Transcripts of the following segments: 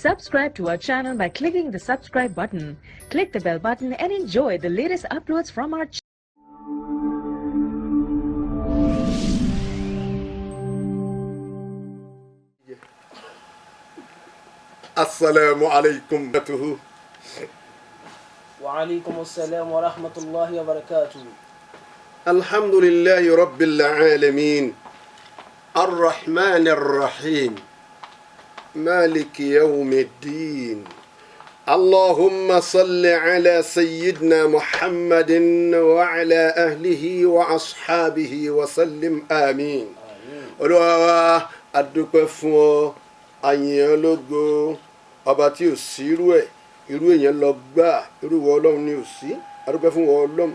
Subscribe to our channel by clicking the subscribe button. Click the bell button and enjoy the latest uploads from our channel. Assalamu alaikum. Wa alaikum assalam wa rahmatullahi wa barakatuh. Alhamdulillahi rabbil alamin. Ar-Rahman ar-Rahim. مالك يوم الدين. اللهم صل على سيدنا محمد وعلى أهله وأصحابه وسلم آمين. Olúwa a dúpẹ́ fún ọ, a yìn ọ́ lógo, ọba tí ò sí irú ẹ̀, irú èèyàn lọ gbà, irú ìwọ Ọlọ́run ni ò sí. A dúpẹ́ fún ìwọ Ọlọ́run,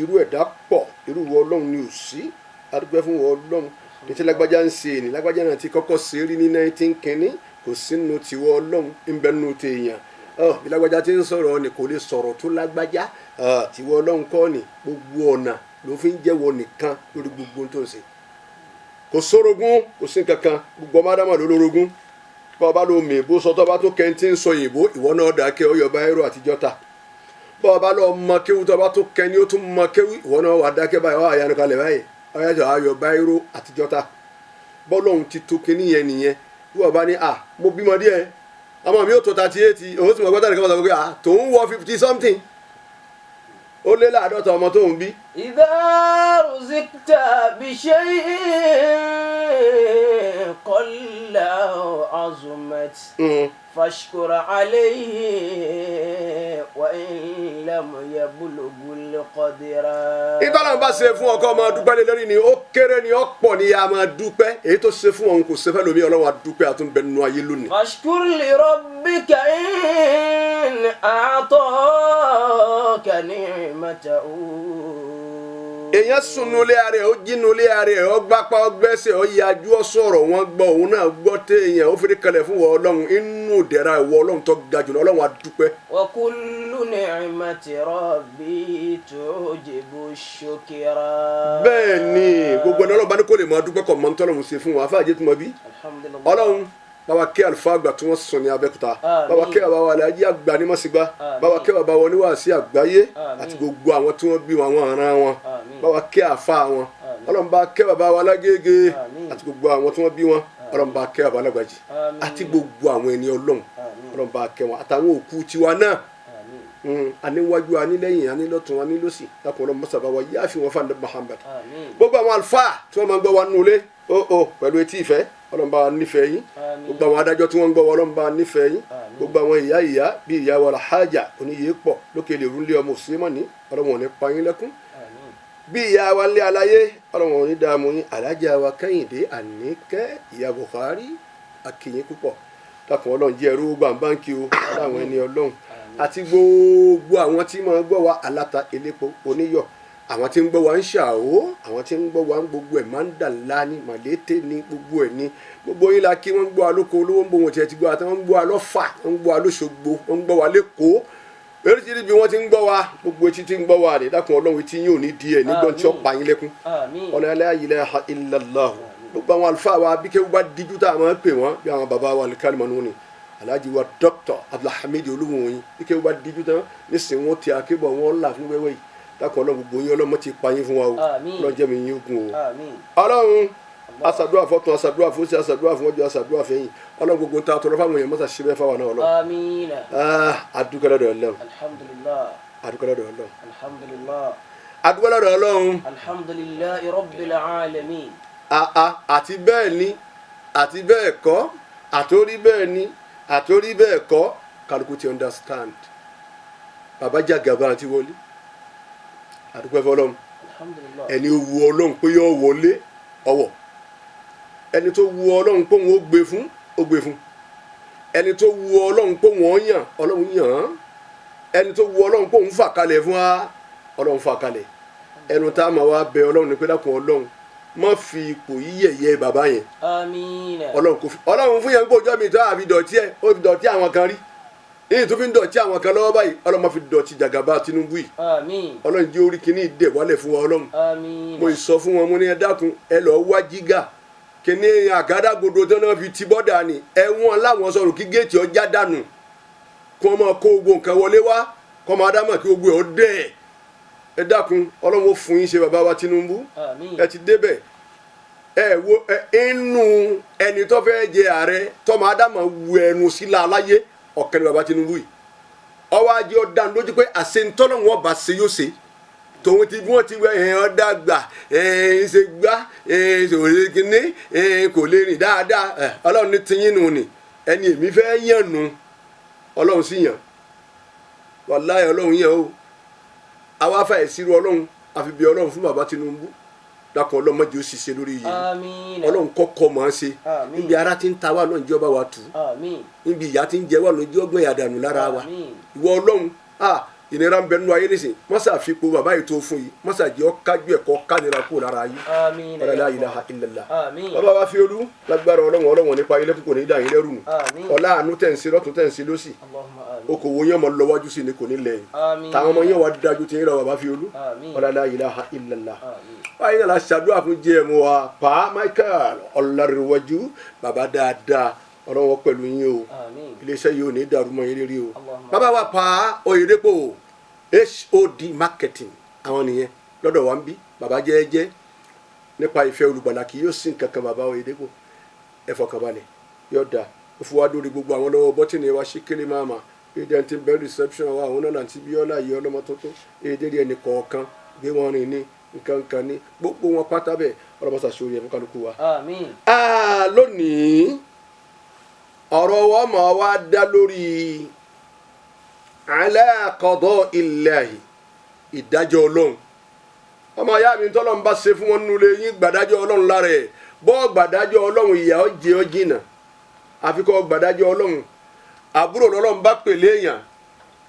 irú ẹ̀dá pọ̀, irú ìwọ Ọlọ́run ni ò sí. A dúpẹ́ fún ìwọ Ọlọ́run. Nítorí lágbájá ń ṣe ni lágbájá náà ti kọ́kọ́ ṣe rí ní 19 kínní kò sínú tiwọ́ Ọlọ́run ń bẹ nínú tèèyàn bí lágbájá ti ń sọ̀rọ̀ ni kò lè sọ̀rọ̀ tó lágbájá tiwọ́ Ọlọ́run kọ́ ni gbogbo ọ̀nà ló fi ń jẹ́wọ́ nìkan lórí gbogbo tó ń ṣe kò sórogún kò sí kankan gbogbo ọmọ ádámà ló lórogún bá ọba ló mè bó sọ tọ́ba tó kẹ́ntì ń sọ òyìnbó ìwọ náà dákẹ́ ọyọ báírò àtijọ́ ta bá ọba lọ mọ kéwú tọ́ba tó kẹ́ni ó tún mọ kéwú ìwọ náà wà dákẹ́ báyìí wà yánu kalẹ̀ báyìí ọyájọ ayọ báírò àtijọ́ta bọ́lọ́hún ti tó kinní yẹn nìyẹn wọ́n bá ní mo bímọ díẹ̀ ọmọ mi ò tó 38 òun sì mọ̀ gbọ́dọ̀ nìkan sọ pé tòun wọ 50 something ó lé láàdọ́ta ọmọ tóun bí. idha ruzikta bi shay'in qalla azumat fashkur alayhi wa in lam yablugul qadira. ìtọ́lá ń bá ṣe fún ọkọ ọmọ dúpẹ́ lé lórí ni ó kéré ni ó pọ̀ ni a máa dúpẹ́ èyí tó ṣe fún òun kò ṣe fẹ́ lómi ọlọ́wà dúpẹ́ àtúnbẹ̀ nínú ayé lónìí. fashkur li rabbika in a'taka ni'matahu. èèyàn sùn nulẹ̀ ara ẹ̀ ó jí nulẹ̀ ara ẹ̀ ó gbápá ó gbẹ́sẹ̀ ó yájú ó sọ̀rọ̀ wọn gbọ́ òun náà gbọ́ téèyàn ó fi kalẹ̀ fún wọn Ọlọ́run inú dẹ̀ra ìwọ Ọlọ́run tó ga jùlọ Ọlọ́run á dúpẹ́. wa kullu ni'mati rabbi tujibu shukra. bẹ́ẹ̀ ni gbogbo ẹni Ọlọ́run bá ní kó lè máa dúpẹ́ kọ́ mọ́ tọ́lọ́run ṣe fún wọn afáàjẹ́ tó mọ bí. Ọlọ́run bàbá kí àlùfáà àgbà tí wọ́n sọ ní Abẹ́òkúta bàbá kí bàbá wa Alhaji àgbà ní Mọ̀sígbà bàbá kí bàbá wọn oníwàásí àgbáyé àti gbogbo àwọn tí wọ́n bí wọn àwọn ará wọn bàbá kí àfa wọn Ọlọ́run bá kí bàbá wa Lágége àti gbogbo àwọn tí wọ́n bí wọn Ọlọ́run bá kí bàbá Lágbàjì àti gbogbo àwọn ẹni Ọlọ́run Ọlọ́run bá kí wọn àtàwọn òkú tiwa náà aníwájú anílẹ́yìn anílọ́tún anílọ́sì dákun Ọlọ́run mọ́sàbá wa yá fi wọn fáńdé Muhammad gbogbo àwọn àlùfáà tí wọ́n máa ń gbọ́ wa nulẹ̀ pẹ̀lú etí ìfẹ́ Ọlọ́run bá wa nífẹ̀ẹ́ yín gbogbo àwọn adájọ́ tí wọ́n ń gbọ́ wa Ọlọ́run bá wa nífẹ̀ẹ́ yín gbogbo àwọn ìyá bí ìyá wa Alhaja oníyè pọ̀ lókè lè rúlé ọmọ òsèmọ́ni Ọlọ́run ò ní pa yín lẹ́kún bí ìyá wa lé aláyé Ọlọ́run ò ní dààmú yín Alhaja wa Kẹ́hìndé Àníkẹ́ ìyá Buhari akínyín púpọ̀ dákun Ọlọ́run jẹ́ ẹrú gbàǹbáǹkì o láwọn ẹni Ọlọ́run àti gbogbo àwọn tí máa gbọ́ wa aláta elépo oníyọ̀ àwọn tí ń gbọ́ wa ń ṣàwó àwọn tí ń gbọ́ wa ń gbogbo ẹ̀ máa ń dà ńlá ní màlété ní gbogbo ẹ̀ ní gbogbo yín la kí wọ́n ń gbọ́ wa lóko olówó ń bò wọ́n tiẹ̀ ti gbọ́ wa tí wọ́n ń gbọ́ wa lọ́fà wọ́n ń gbọ́ wa lóṣogbo wọ́n ń gbọ́ wa lẹ́kọ̀ọ́ eréṣiríṣi bí wọ́n ti ń gbọ́ wa gbogbo etí ti ń gbọ́ wa rẹ̀ dákun Ọlọ́run tí yín ò ní di ẹ̀ nígbọ́n tí ó pa yín lẹ́kún ọ̀nà la ilaha illallah gbogbo àwọn àlùfáà wa bí kéwú bá díjú tá a máa ń pè wọ́n bí àwọn bàbá wa alikálímọ̀ ní Alhaji wa Dr. Abdulhamid Olúwòyìn bí kéwú bá díjú tán nísìnyí wọ́n ti akébọ̀ wọn là fún wẹ́wẹ́ yìí dákun Ọlọ́run gbogbo yín Ọlọ́run ti pa yín fún wa o Ọlọ́run jẹ́ mi yín ogun o Ọlọ́run aṣàdúrà fọ́tún aṣàdúrà fọ́sí aṣàdúrà fún ọjọ́ aṣàdúrà fẹ́yìn Ọlọ́run gbogbo ń ta àtọ̀rọ̀ fáwọn èèyàn mọ́sà ṣe bẹ́ẹ̀ fáwọn náà Ọlọ́run. àmín. adúgbò lọ́dọ̀ Ọlọ́run. alhamdulillah. adúgbò lọ́dọ̀ Ọlọ́run. alhamdulillah. adúgbò lọ́dọ̀ Ọlọ́run. alhamdulillahi rabbil alamin. àti bẹ́ẹ̀ ni àti bẹ́ẹ̀ kọ́ àtórí bẹ́ẹ̀ ni àtórí bẹ́ẹ̀ kọ́ kálukú ti understand bàbá Jagaba àti wọlé àdúpẹ́ fọlọ́run ẹni ó wu Ọlọ́run pé yóò wọlé ọwọ́ ẹni tó wu Ọlọ́run pé òun ó gbé fún ó gbé fún ẹni tó wu Ọlọ́run pé òun ó yàn Ọlọ́run yàn án ẹni tó wu Ọlọ́run pé òun fà kalẹ̀ fún wa Ọlọ́run fà kalẹ̀ ẹnu tá a máa wá bẹ Ọlọ́run ní pé dákun Ọlọ́run má fi ipò yí yẹ̀yẹ́ bàbá yẹn Ọlọ́run fún yẹn gbọ́dọ̀ mi tó àfi dọ̀tí ẹ̀ ó fi dọ̀tí àwọn kan rí èyí tó fi ń dọ̀tí àwọn kan lọ́wọ́ báyìí Ọlọ́run máa fi dọ̀tí Jagaba Tinubu yìí Ọlọ́run jẹ́ orí kìíní ìdè wálẹ̀ fún wa Ọlọ́run mo sọ fún wọn mo ní ẹ dákun ẹ lọ́ọ́ wá jígà kíní àgádágodo tó náà fi ti bọ́dà ni ẹ̀wọ̀n láwọn sọ̀rọ̀ kí géètì ọjà dànù kí wọ́n máa kó gbogbo nǹkan wọlé wá kọ́ máa dá mọ̀ kí gbogbo ẹ̀ ó dẹ̀ ẹ dákun ọlọ́run ó fún yín ṣe bàbá wa Tinubu ẹ ti débẹ̀ ẹ wo inú ẹni tó fẹ́ jẹ ààrẹ tó máa dá mọ̀ wu ẹnu sílá aláyé ọ̀kẹ́ ni bàbá Tinubu yìí ọwọ́ ajé ọ̀dà lójú pé àṣentọ́nà wọn bá ṣe yóò ṣe tòun ti bí wọ́n ti wẹ ọ̀dà gbà ṣe gbá ṣòro kínní kò lè rìn dáadáa ọlọ́run ní tiyín nù ni ẹni èmi fẹ́ yàn nù ọlọ́run sì yàn wàláhì ọlọ́run yàn o àwa fà ìṣirò ọlọ́run àfi bí ọlọ́run fún bàbá Tinubu dákun ọlọ́mọdé ó ṣiṣẹ́ lórí yìí ọlọ́run kọ́kọ́ mọ̀ ọ́n ṣe níbi ara ti ń ta wà lọ́njẹ́ ọba wa tù níbi ìyá ti ń jẹ wà lọ́njẹ́ ọgbọ́n ìyàdànù lára wa ìwọ ọlọ́run ìnira ń bẹ nínú ayé nísìn mọ́sá àfipò bàbá yìí tó fún yìí mọ́sá jẹ́ ọ́kájú ẹ̀kọ́ kánira kó lára yìí ọ̀rẹ́lá ilaha illallah bàbá wa fi olú lágbára ọlọ́wọ̀n nípa ilé kò ní dà yín lẹ́rù nù ọlá àánú tẹ̀sí lọ́tún tẹ̀sí lọ́sì okòwò yẹn mọ̀ lọ́wájú sí ni kò ní lẹ́yìn táwọn ọmọ yẹn wà dájú tí ń rọ bàbá fi olú ọ̀rẹ́lá ilaha illallah báyìí náà la ṣàdúrà fún jẹ́mu wa pa Michael ọ̀làríwájú bàbá dáadáa ọlọ́wọ́ pẹ̀lú yín o iléeṣẹ́ yìí ò ní dàrú mọ́ yín lérí o bàbá wa pa Oyèdépò HOD marketing àwọn nìyẹn lọ́dọ̀ wa ń bí bàbá jẹ́ẹ́jẹ́ nípa ìfẹ́ olùgbàlà kì yóò sìn kankan bàbá Oyèdépò ẹ fọkànbalẹ̀ yóò dà ó fún wa lórí gbogbo àwọn lọ́wọ́ bọ́tìnì wa ṣíkélé máàmá èdè ẹni tí ń bẹ reception wa àwọn náà láti Bíọ́lá yìí ọlọ́mọ tuntun èdè rí ẹnì kọ̀ọ̀kan gbé wọn rìn ní nǹkan ní gbogbo wọn pátá bẹ́ẹ̀ ọlọ́mọ sàṣọyẹ fún kálukú wa. Lónìí ọ̀rọ̀ wa máa wá dá lórí ala qada'illahi ìdájọ́ ọlọ́run ọmọ ìyá mi tọ́lọ́ ń bá ṣe fún wọn nulẹ̀ yín gbàdájọ́ ọlọ́run lára ẹ̀ bọ́ gbàdájọ́ ọlọ́run ìyà ó jẹ ọ́ jìnnà àfikọ́ gbàdájọ́ ọlọ́run àbúrò lọ́lọ́run bá pèlè èèyàn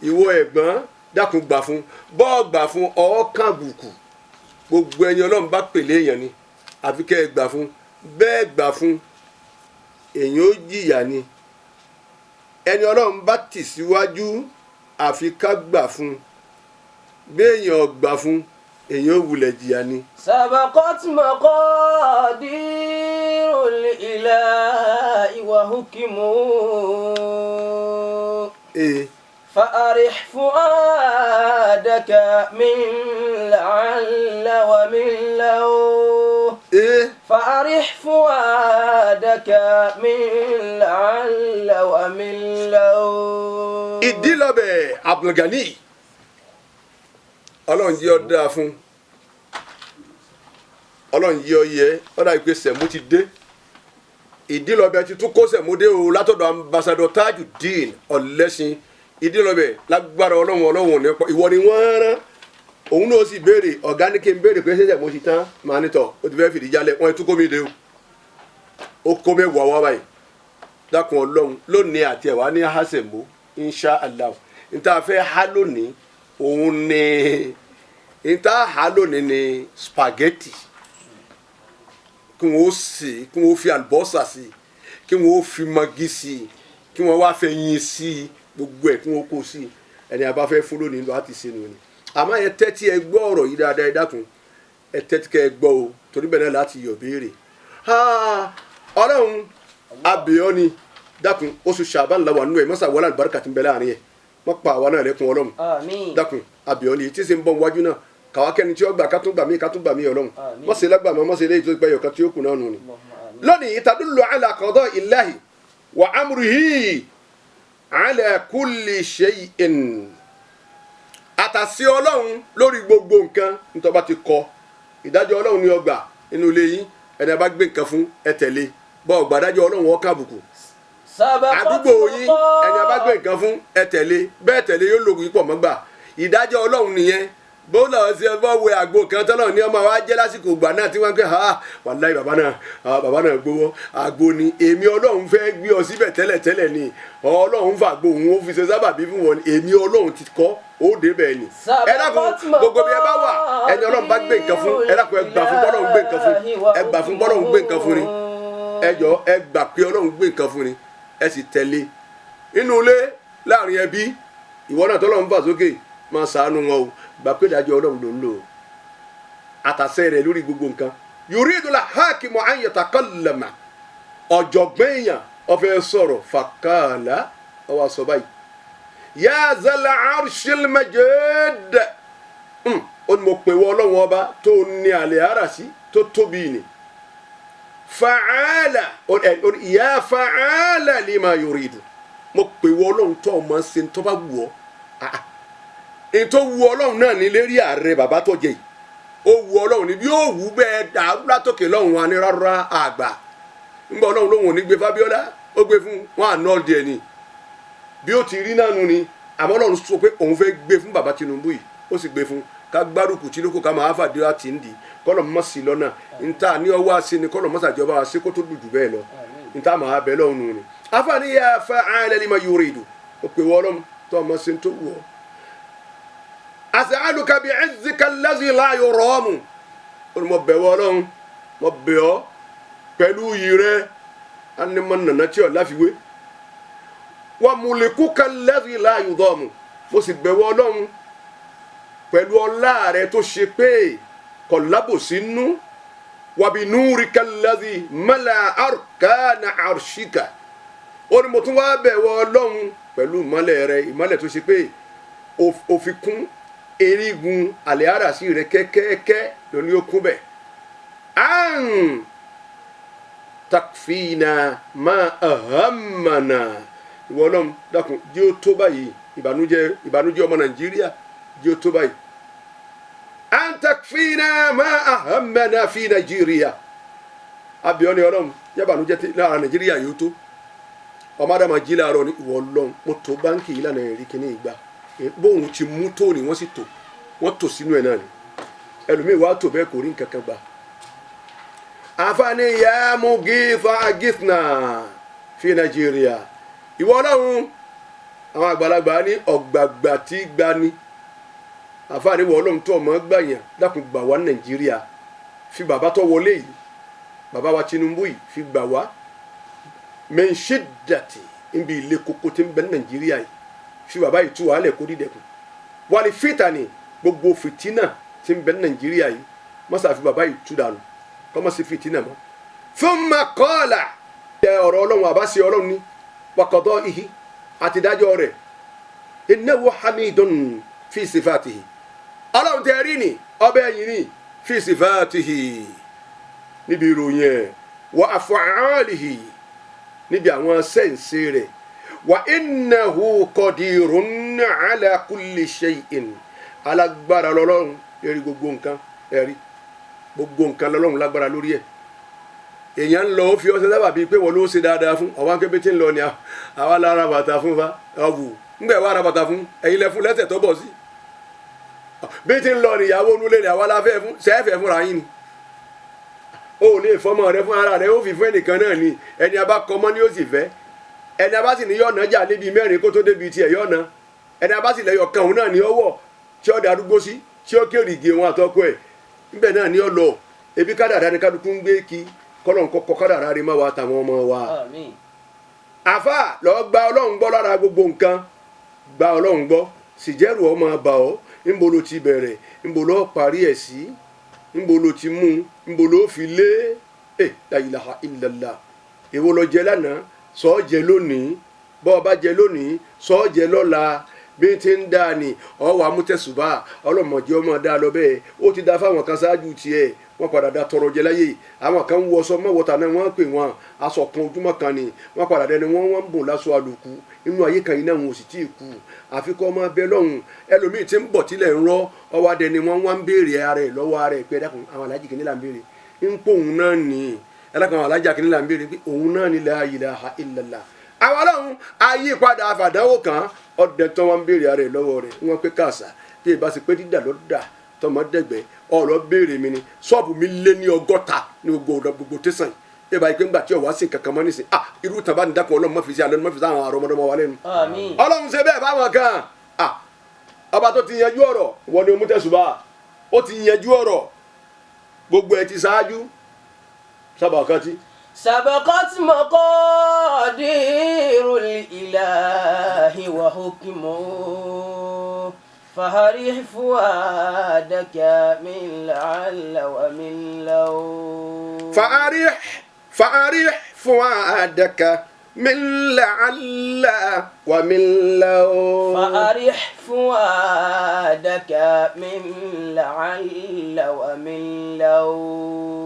ìwọ ẹ̀gbọ́n dákun gbà fún bọ́ gbà fún ọ̀ọ́kàn bùkù gbogbo ẹni ọlọ́run bá pèlè èèyàn ni àfikẹ́ ẹ gbà fún bẹ́ẹ̀ gbà fún èèyàn ó jìyà ni ẹni ọlọ́run bá tì síwájú àfi ká gbà fún béèyàn gbà fún èèyàn ó wulẹ̀ jìyà ni. sabaqat maqadirul ilahi wa hukmu. فأرح فؤادك من لعل ومن لو فأرح فؤادك من لعل ومن لو. ìdílọ́bẹ̀ Abdulgani ọlọ́run yí ọ dáa fún ọlọ́run yí ọ yẹ ọ̀dà ìpè sẹ̀mú ti dé ìdílọ́bẹ̀ ti tún kó sẹ̀mú dé o látọ̀dọ̀ ambassador Tajudeen Ọ̀lẹ́sìn ìdílọ́bẹ̀ lágbára ọlọ́run nípa ìwọ ni wọ́n rán òun náà sì béèrè ọ̀gá ní kí n béèrè pé ṣẹ̀ṣẹ̀ mo ti tán màá nítọ̀ ó ti fẹ́ fìdí jálẹ̀ wọ́n tún kó mi dé o ó kó mẹ́wàá wá báyìí dákun ọlọ́run lónìí àti ẹ̀wá ní hásẹ̀mó insha allah níta fẹ́ há lónìí òun ní níta há lónìí ní spaghetti kí wọ́n sè kí wọ́n fi àlùbọ́sà sí kí wọ́n fi magi sí kí wọ́n wá fẹ́ yín sí gbogbo ẹ̀ kí wọ́n kó sí ẹni a bá fẹ́ fún lónìí lọ́wọ́ àti sínú ni àmọ́ ẹ tẹ́tí ẹ gbọ́ ọ̀rọ̀ yìí dáadáa ẹ dákun ẹ tẹ́tí kẹ́ ẹ gbọ́ o torí bẹ́ẹ̀ náà láti yọ̀ béèrè ọlọ́run abẹ́ọ́ ni dákun oṣù Ṣàbán la wà nínú ẹ̀ mọ́sá wọlé àlùbáríkà tí ń bẹ láàrin ẹ̀ mọ́ pa àwa náà lẹ́kun ọlọ́run dákun abẹ́ọ́ ni tí ń ṣe ń bọ̀ wájú náà kàwá kẹ́ni tí ó gbà ká tún gbà mí ọlọ́run mọ́sẹ̀ lágbàmọ́ mọ́sẹ̀ lẹ́yìn tó gbẹ́yọ̀ kan tí ó kù náà nù ni. lónìí tadullu ala qada'illahi wa amrihi ala kulli shay'in àtàsí ọlọ́run lórí gbogbo nǹkan nítorí bá ti kọ ìdájọ́ ọlọ́run ní ọgbà inú ilé yín ẹni bá gbé nǹkan fún ẹ tẹ̀lé bọ́ ọgbàdájọ́ ọlọ́run ọkà àbùkù àdúgbò yín ẹni bá gbé nǹkan fún ẹ tẹ̀lé bẹ́ẹ̀ tẹ̀lé yóò lògùn yín pọ̀ mọ́gbà ìdájọ́ ọlọ́run nìyẹn bó lọ sí ẹ bọ́ wẹ àgbo kan tọ́lọ̀ ní ọmọ wa jẹ́ lásìkò ìgbà náà tí wọ́n ń pẹ́ wàláhì bàbá náà gbowó àgbo ni èmi ọlọ́run fẹ́ gbé ọ síbẹ̀ tẹ́lẹ̀ ni ọlọ́run fàgbo òun ó fi ṣe sábàbí fún wọn èmi ọlọ́run ti kọ́ ó dé bẹ́ẹ̀ ni ẹ dákun gbogbo bí ẹ bá wà ẹni ọlọ́run bá gbé nǹkan fún ẹ dákun ẹ gbà fún bọ́lọ́run gbé nǹkan fún ẹ gbà fún bọ́lọ́run gbé nǹkan fún ni ẹ jọ ẹ gbà pé ọlọ́run gbé nǹkan fún ni ẹ sì tẹ̀lé inú ilé láàrin ẹbí ìwọ náà tọ́lọ́run fà sókè máa ṣàánú wọn o gbà pé ìdájọ́ ọlọ́run ló ń lò àtàsẹ́ rẹ̀ lórí gbogbo nǹkan yuridu al-hakimu an yatakallama ọ̀jọ̀gbọ́n èèyàn ó fẹ́ sọ̀rọ̀ faqala ó wá sọ báyìí ya zal arshil majid ó ní mo pè wọ́ Ọlọ́run ọba tó ní àlẹ́ ara sí tó tóbi ni fa'ala ya fa'ala lima yuridu mo pè wọ́ Ọlọ́run tó ọmọ ṣe tó bá wù ọ́ èyí tó wù Ọlọ́run náà ní lérí ààrẹ bàbá tó jẹ yìí ó wù Ọlọ́run ní bí ó wù bẹ́ẹ̀ dàrú látòkè lọ́run wa ní rárá àgbà ńgbà Ọlọ́run lóhùn ò ní gbé Fábíọ́lá ó gbé fún wọn àná ọ̀dẹ̀ ẹ̀ ni bí ó ti rí náà nu ni àmọ́ Ọlọ́run sọ pé òun fẹ́ gbé fún bàbá Tinubu yìí ó sì gbé fún ká gbárùkù tí lóko ká máa fàdé àti ń di kọ́lọ̀ mọ́ sí lọ́nà níta ní ọwọ́ àṣẹ ni kọ́lọ̀ mọ́sàjọba àṣẹ kó tó dùdù bẹ́ẹ̀ lọ níta máa bẹ́ẹ̀ lọ́hùn nù ni àfààní yà fa'ala lima yuridu ó pè wọ́ Ọlọ́run tó ọmọ sí tó wù ọ́ as'aluka bi'izzika allazi la yuramu ó ní mo bẹ̀ wọ́ Ọlọ́run mo bẹ̀ ọ́ pẹ̀lú yìí rẹ anamọ nana tí ọ láfiwé wa mulikuka allazi la yudamu mo sì bẹ̀ wọ́ Ọlọ́run pẹ̀lú ọlá rẹ tó ṣe pé kò lábòsí nú wa bi nurika allazi mala arkana arshika ó ní mo tún wá bẹ̀ wọ́ Ọlọ́run pẹ̀lú ìmọ́lẹ̀ rẹ ìmọ́lẹ̀ tó ṣe pé ó fi kún erigun àlẹ́ àràsí rẹ kẹ́kẹ́kẹ́ lóní ó kún bẹ̀ an takfina ma ahammana ìwọ Ọlọ́run dákun jẹ́ ó tó báyìí ìbànújẹ́ ọmọ Nàìjíríà jẹ́ ó tó báyìí an takfina ma ahammana fi Nàìjíríà abiyọ́ ni Ọlọ́run jẹ́ ìbànújẹ́ lára Nàìjíríà yóò tó ọmọ adama jí láàárọ̀ ní ìwọ Ọlọ́run mo tó báńkì yìí lánàá rí kíní ìgbà bóun ti mú tó ni wọ́n sì tó wọ́n tò sínú ẹ̀ náà ni ẹlòmíì wàá tó bẹ́ẹ̀ kò rí nǹkan kan gbà àfààní ya mugitha agithna fi Nàìjíríà ìwọ Ọlọ́run àwọn àgbàlagbà ní ọ̀gbàgbà tí gbani àfààní ìwọ Ọlọ́run tó ọmọ gbàyàn dákun gbà wá Nàìjíríà fi bàbá tó wọlé yìí bàbá wa Tinubu yìí fi gbà wá min shiddati níbi ilé koko tí ń bẹ ní Nàìjíríà yìí fi bàbá yìí tú wàhálẹ̀ kó dídẹ̀kùn wàlí fìtàní gbogbo fìtínà tí ń bẹ ní Nàìjíríà yìí mọ́sá fi bàbá yìí tú dànù kọ́mọ́ sí fìtínà mọ́ thumma qala ọ̀rọ̀ Ọlọ́run àbáṣe Ọlọ́run ní wa qada'ihi àti dájọ́ rẹ̀ innahu hamidun fi sifatihi Ọlọ́run tẹ́ rí ni ọbẹ̀ yìí ni fi sifatihi níbi ìròyìn ẹ̀ wa af'alihi níbi àwọn sẹ́ǹsì rẹ̀ wa innahu qadirun ala kulli shay'in alágbára lọ́lọ́run lérí gbogbo nǹkan ẹ̀rí gbogbo nǹkan lọ́lọ́run lágbára lórí ẹ̀ èèyàn ń lọ ó fi ọsẹ sábà bíi pé wọn ló ṣe dáadáa fún ọwọ́n kébé tí ń lọ ni àwa lára bàtà fún fa ọ̀wù ńgbẹ̀ wà ra bàtà fún ẹ̀yin lẹ fún lẹ́sẹ̀ tó bọ̀ sí bí tí ń lọ níyàwó onúlé ni àwa la fẹ́ fún sẹ́ẹ̀fẹ̀ fúnra yín ni o lè fọmọ rẹ fún ara rẹ ó fi fún ẹnìkan náà ni ẹni abá kọmọ ni ó sì fẹ́ ẹni abá sì ní yọ̀ọ̀nà jà níbi mẹ́rin kó tó débi tiẹ̀ yọ̀ọ̀nà ẹni abá sì lẹ́yọ̀ kan òun náà ní ọwọ́ tí ó darúgbó sí tí ó kéré ìgè wọn àtọ́kọ ẹ̀ níbẹ̀ náà ní ọ lọ ebi kádàrá ni kálukú ń gbé kí kọ́lọ̀ ń kọ́kọ́ kádàrá rí má wa tàwọn ọmọ wa. àfà lọ gba Ọlọ́run gbọ́ lára gbogbo nǹkan gba Ọlọ́run gbọ́ sì jẹ́rù ọmọ àbà ọ́ ńbo ló ti bẹ̀rẹ̀ ńbo ló parí ẹ̀ sí ńbo ló ti mú ńbo ló fi lé la ilaha illallah èwo ló jẹ lánàá sọ jẹ lónìí bọ́ ọ bá jẹ lónìí sọ jẹ lọ́la bí ti ń dáa ni ọwọ́ amútẹ̀sùbà ọlọ́mọdé ọmọ dáa lọ bẹ́ẹ̀ ó ti dá fáwọn kan ṣáájú tiẹ̀ wọ́n padà da tọrọ jẹ láyé àwọn kan ń wọṣọ mọ́wọ́ta náà wọ́n pè wọ́n aṣọ kan ojúmọ́ kan ni wọ́n padà dẹni wọ́n ń bùn láṣọ àlòkù inú ayé kan yìí náà wọn ò sì tí ì kú àfikún ọmọ abẹ lọ́hùn ẹlòmíì tí ń bọ̀ tílẹ̀ ń rọ́ ọwọ́ adẹni wọ́n wá ń béèrè ara ẹ̀ lọ́wọ́ ara ẹ̀ pé ẹ̀dákun àwọn alájì kìíní là ń béèrè ń pò òun náà nì ẹ̀dákun àwọn alájà kìíní là ń béèrè pé òun náà ní la ilaha illallah àwọn ọlọ́run ayé padà àfàdánwò kan ọdẹ tó wọn ń béèrè ara ẹ̀ lọ́wọ́ rẹ̀ wọ́n pé káàsà bí ìbá ṣe pé dídà ló dà tọmọdẹgbẹ ọ̀rọ̀ béèrè mi ni ṣọ́ọ̀bù mi lé ní 100 ní gbogbo tẹsán yìí ìbá yìí pé ńgbà tí ọwọ́ sí kankan mọ́ nísìn irú tàbá ní dákun ọlọ́run mọ́fìsí alẹ́ mọ́fìsí àwọn àrọ́mọdọ́mọ wa lẹ́nu. ọlọ́run ṣe bẹ́ẹ̀ báwọn kan ọba tó ti yanjú ọ̀rọ̀ wọ́n ni omútẹ́sùbà ó ti yanjú ọ̀rọ̀ gbogbo ẹ̀ ti ṣáájú sábàkátì. سبقت مقادير الإله وحكمه فأرح فؤادك من لعل ومن لو فأرح فؤادك من لعل ومن لو فأرح فؤادك من لعل ومن لو.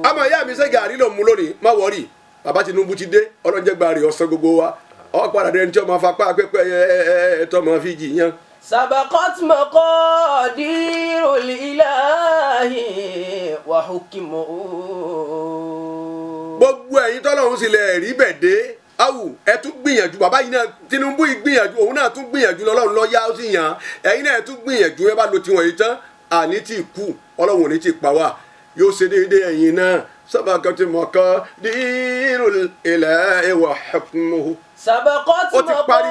àmọ́ ìyá mi ṣe gàrí ló mú lónìí má wọrí bàbá Tinubu ti dé ọlọ́njẹ́ gbàrí ọ̀sán gbogbo wa ọ̀ padà dẹni tí ọmọ afapá pẹ́pẹ́ tọmọ fi jìyàn. سبقت مقادير الإله وحكمه. gbogbo ẹ̀yin tọ́lọ́run sì lè rí bẹ̀ dé awù ẹ tún gbìyànjú bàbá yìí náà Tinubu yìí gbìyànjú òun náà tún gbìyànjú lọ́lọ́run lọ́yà ó sì yàn ẹ̀yin náà tún gbìyànjú ẹ bá lo tiwọn yìí tán àní tí kú ọlọ́run ò ní ti pa wá yóò ṣe déédéé ẹ̀yin náà سبقت مقادير الإله وحكمه. سبقت مقادير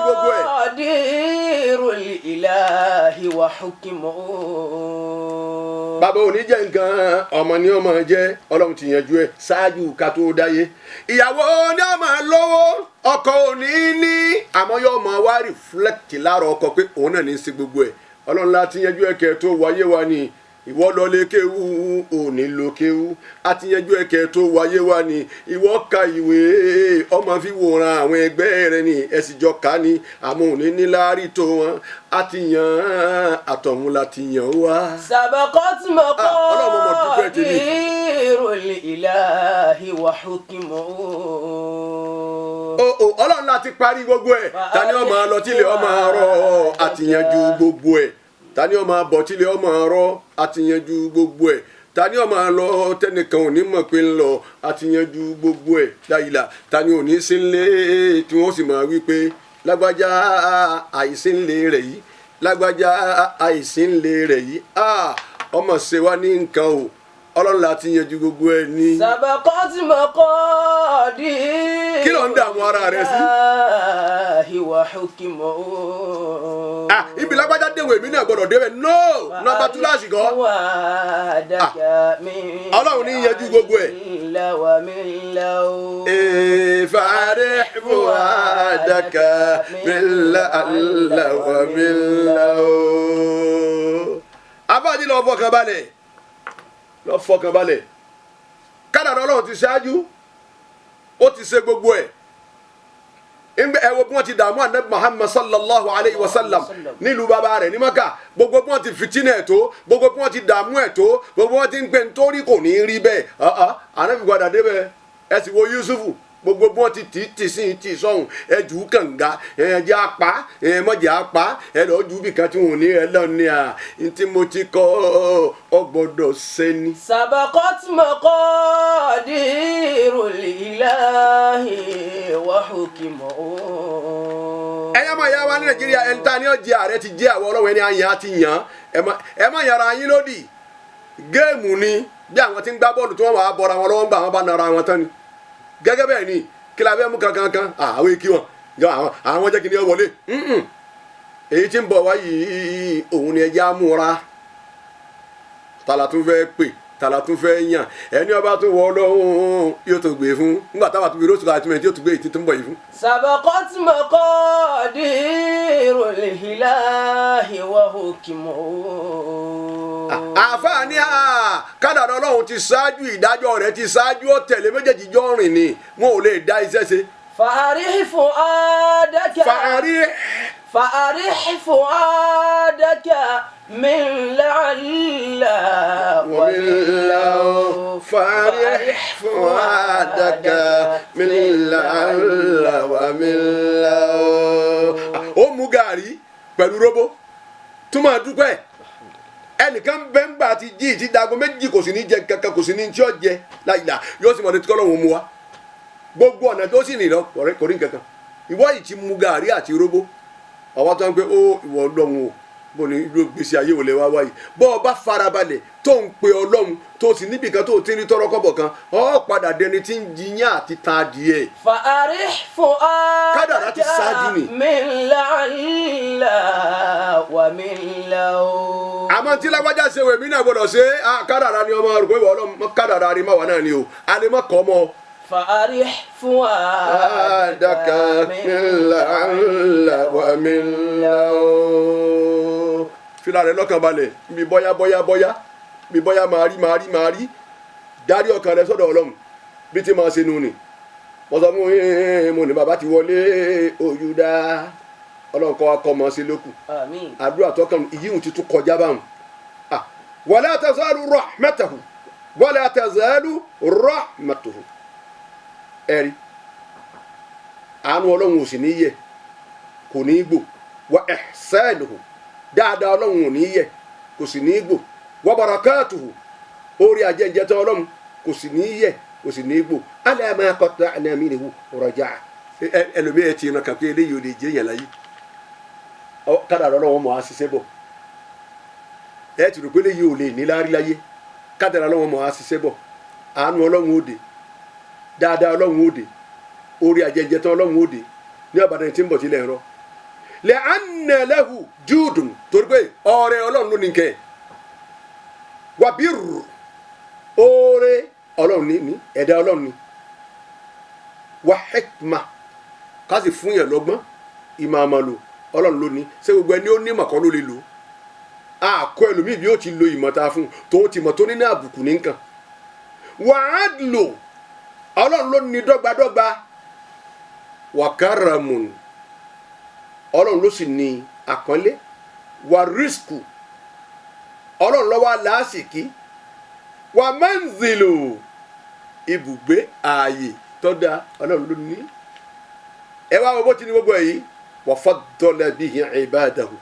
الإله وحكمه. bàbá ò ní jẹ́ nǹkan ọmọ ni ó máa jẹ́ ọlọ́run ti yanjú ẹ̀ ṣáájú ká tó dáyé ìyàwó ni ó máa lówó ọkọ ò ní ní àmọ́ yóò máa wá reflect lára ọkọ pé òun náà ní í ṣe gbogbo ẹ̀ ọlọ́run láti yanjú ẹ̀kẹ́ tó wáyé wa ni ìwọ lọ lè kéwú òní ló kéwú àti yanjú ẹ̀kẹ́ tó wáyé wa ni ìwọ ka ìwé ọmọ fi wòran àwọn ẹgbẹ́ rẹ ni ẹ̀sìjọ ká ni àmọ́ òní níláárí tó wọn àti yàn àtọ̀hún láti yàn wá. سبقت مقادير الإله وحكمه. ọlọ́run láti parí gbogbo ẹ̀ tani ó máa lọ tílé ó máa rọ̀ àti yanjú gbogbo ẹ̀ tani ó máa bọ̀ tílé ó máa rọ̀ àti yanjú gbogbo ẹ̀ tani ó máa lọ tẹnìkan ò ní mọ̀ pé ń lọ àti yanjú gbogbo ẹ̀ dáìlà tani ò ní sí ńlé tí wọ́n sì máa wí pé lágbájá àìsí ńlé rẹ̀ yìí lágbájá àìsí ńlé rẹ̀ yìí ọmọ ṣe wá ní nǹkan o ọlọ́run láti yanjú gbogbo ẹ̀ ní. سبقت مقادير kí ló ń dààmú ara rẹ sí. الإله وحكمه. ibi lágbájá déwò èmi náà gbọ́dọ̀ débẹ̀ no nọ́mbà túláàsì kan. ọlọ́run ní yanjú gbogbo ẹ̀. فأرح فؤادك من لعل ومن لو. abájí lọ fọkàn balẹ̀ lọ fọkàn balẹ̀ kádàrá ọlọ́run ti ṣáájú ó ti ṣe gbogbo ẹ̀ ẹ wo bí wọ́n ti dààmú anabi Muhammad sallallahu alayhi wa sallam nílùú bàbá rẹ̀ ní Maka gbogbo bí wọ́n ti fìtínà ẹ̀ tó gbogbo bí wọ́n ti dààmú ẹ̀ tó gbogbo bí wọ́n ti ń gbé nítorí kò ní rí bẹ́ẹ̀ anabi gbọ́dọ̀ dé bẹ́ẹ̀ ẹ sì wo Yusufu gbogbo bí wọ́n ti tì sí tì sọ́hùn ẹ jù ú kànga ẹ jẹ́ apá ẹ mọ̀jẹ̀ apá ẹ lọ́ọ́ jù ú bìkan tí wọ́n ní ẹ lọ́ọ́ ní à ntí mo ti kọ́ ọ gbọ́dọ̀ sẹ́ni. سبقت مقادير الإله وحكمه. ẹ̀yà máa yá wa ní Nàìjíríà ẹni tá a ní ọ̀jẹ̀ ààrẹ ti jẹ́ àwọn ọlọ́wọ́ ẹni àyàn á ti yàn ẹ má yàrá yín lódì géèmù ni bí àwọn tí ń gbá bọ́ọ̀lù tí wọ́n wà á bọ́ra wọn lọ́wọ́ ń gbà wọ́n bá nara wọn tán ni gẹ́gẹ́ bẹ́ẹ̀ ni kí la fẹ́ mú kankan àwọn èkì wọn àwọn jẹ́ kí ni ẹ wọlé èyí tí ń bọ̀ wá yìí òun ni ẹjẹ́ amúra tààlà tún fẹ́ pè tààlà tún fẹ́ yàn ẹni ọba tó wọ lọ́hùn yóò tó gbé fún nígbà táwa tó fi rótùkọ àti mẹ́tí yóò tó gbé èyí tó ń bọ̀ yìí fún. سبقت مقادير الإله وحكمه. àfààní kádàrá ọlọ́run ti ṣáájú ìdájọ́ rẹ̀ ti ṣáájú ó tẹ̀lé méjèèjì jọ rìn ni wọn ò lè dá iṣẹ́ ṣe. فأرح فؤادك فأرح فؤادك من لعل ومن لو. فأرح فؤادك من لعل ومن لو. ó mú gàrí pẹ̀lú róbó tó máa dúpẹ́ ẹnìkan bẹ́ńbà ti jí ìtì dago méjì kò sì ní jẹ kankan kò sì ní tí ó jẹ láyìlá yóò sì mọ̀ ní tí kọ́lọ́hún mú wa gbogbo ọ̀nà tó sì rìn lọ kò rí kankan ìwọ yìí ti mú gàrí àti róbó ọwọ́ tó ń pẹ́ ó ìwọ ọlọ́run o bó ni ló gbèsè ayé òlẹ̀ wá wáyé bọ́ ọ bá farabalẹ̀ tó ń pe ọlọ́run tó sì níbi kan tó ti rí tọrọ kọ́bọ̀ kan ọ padà dẹni tí ń jiyàn àti tan adìẹ. فأرح kádàrá ti ṣáájú ni. فؤادك من لعل ومن لو. àmọ́ tí lágbájá ṣe wèmí náà gbọ́dọ̀ ṣe kádàrá ni ọmọ rẹ̀ pé ìwọ ọlọ́run kádàrá rí máa wà náà ni o alẹ́ mọ́ kọ́ mọ́. فأرح فؤادك من لعل ومن لو. fìlà rẹ̀ lọ́kàn balẹ̀ bí bọ́yá bí bọ́yá máa rí dárí ọkàn rẹ̀ sọ́dọ̀ Ọlọ́run bí tí máa ṣe nù ni mo sọ fún mo ní bàbá ti wọlé Oyuda Ọlọ́run kọ́ akọ́ mọ́ sí lókù àdúrà tọkàn ìyíhùn ti tún kọjá báwọn wala tazalu rahmatuhu ẹ̀rí àánú Ọlọ́run ò sì ní yẹ̀ kò ní gbò wa ihsanuhu dáadáa Ọlọ́run ò ní yẹ̀ kò sì ní gbò wa barakatuhu orí ajẹ́njẹ́ tán Ọlọ́run kò sì ní yẹ̀ kò sì ní gbò ala ma qata'na minhu raja'a ẹlòmíì ti ràn kàpé eléyìí ò lè jẹ́ yẹn láyé kádàrá Ọlọ́run mọ̀ á ṣiṣẹ́ bọ̀ ẹ ti rò pé eléyìí ò lè ní láárí láyé kádàrá Ọlọ́run mọ̀ á ṣiṣẹ́ bọ̀ àánú Ọlọ́run òde dáadáa Ọlọ́run òde orí ajẹ́njẹ́ tán Ọlọ́run òde ní Ìbàdàn tí ń bọ̀ sílẹ̀ ẹ̀rọ lẹ́ anna lahu júùdùn torí pé ọrẹ Ọlọ́run ló ní kẹ́ wàbírù oore Ọlọ́run ní ẹ̀dá Ọlọ́run ní wà hikma ká sì fún yẹn lọ́gbọ́n ìmọ̀ àmàlò Ọlọ́run ló ní ṣé gbogbo ẹni ó ní màkọ́ ló lè lò àkọ ẹlòmíì bí ó ti lo ìmọ̀ ta fún tòun ti mọ̀ tó ní àbùkù ní nǹkan wà á lò Ọlọ́run ló ní dọ́gbadọ́gba wà káràmùn Ọlọ́run ló sì ní àpọ́nlé wà rísíkù Ọlọ́run ló wà láàsìkí wà manzilu ibùgbé ààyè tọ́da Ọlọ́run ló ní ẹ wá bó ti ní gbogbo èyí wà faddala bihi ibadahu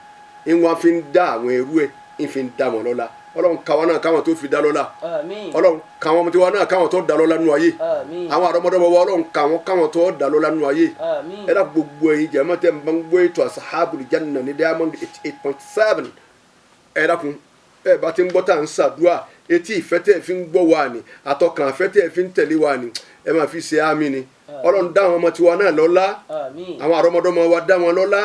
ìwọ̀n fi ń dá àwọn ẹrú ẹ̀ ń fi ń dá wọn lọ́lá Ọlọ́run káwọn náà káwọn tó fi dá lọ́lá Ọlọ́run káwọn tiwa náà káwọn tó dá lọ́lá nù ayé àwọn àrọ́mọdọ́mọ wa Ọlọ́run káwọn tó dá lọ́lá nù ayé ẹ dá gbogbo ẹ̀yin jẹ́mọ́ tẹ́ ń bá ń gbé ètò Ashabul Janna ní Diamond 88.7 ẹ dákun ẹ bá ti ń gbọ́ tá à ń ṣàdúrà etí ìfẹ́ tẹ́ ẹ fi ń gbọ́ wa ni àtọkàn ìfẹ́ tẹ́ ẹ fi ń tẹ̀lé wa ni ẹ máa fi ṣe àmì ni Ọlọ́run dá àwọn ọmọ tiwa náà lọ́lá àwọn àrọ́mọdọ́mọ wa dá wọn lọ́lá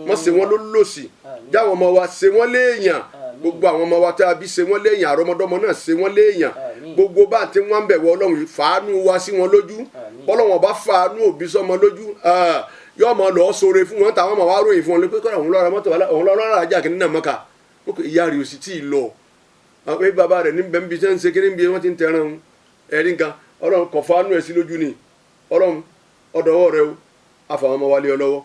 wọ́n ṣe wọ́n lólòsì dá àwọn ọmọ wa ṣe wọ́n léèyàn gbogbo àwọn ọmọ wa tá a bí ṣe wọ́n léèyàn àrọ́mọdọ́mọ náà ṣe wọ́n léèyàn gbogbo bá ti wọ́n bẹ̀ wọ Ọlọ́run fàánú wa sí wọn lójú Ọlọ́run bá fàánú òbí sọmọ lójú yóò máa lọ sóore fún wọn táwọn ọmọ wa ròyìn fún wọn pé kọ́ra òun lọ́ra mọ́tò òun lọ́ra ajá kìíní náà mọ́ka ìyá rẹ̀ ò sì tí ì lọ àwọn pé bàbá rẹ̀ níbẹ̀ ń bi sẹ́ ń ṣe kí níbi wọ́n ti ń tẹran ẹ̀rí nǹkan Ọlọ́run kọ̀ fàánú ẹ̀ sí lójú ni Ọlọ́run ọ̀dọ̀wọ́ rẹ̀ o àfàwọn ọmọ wálé ọlọ́wọ́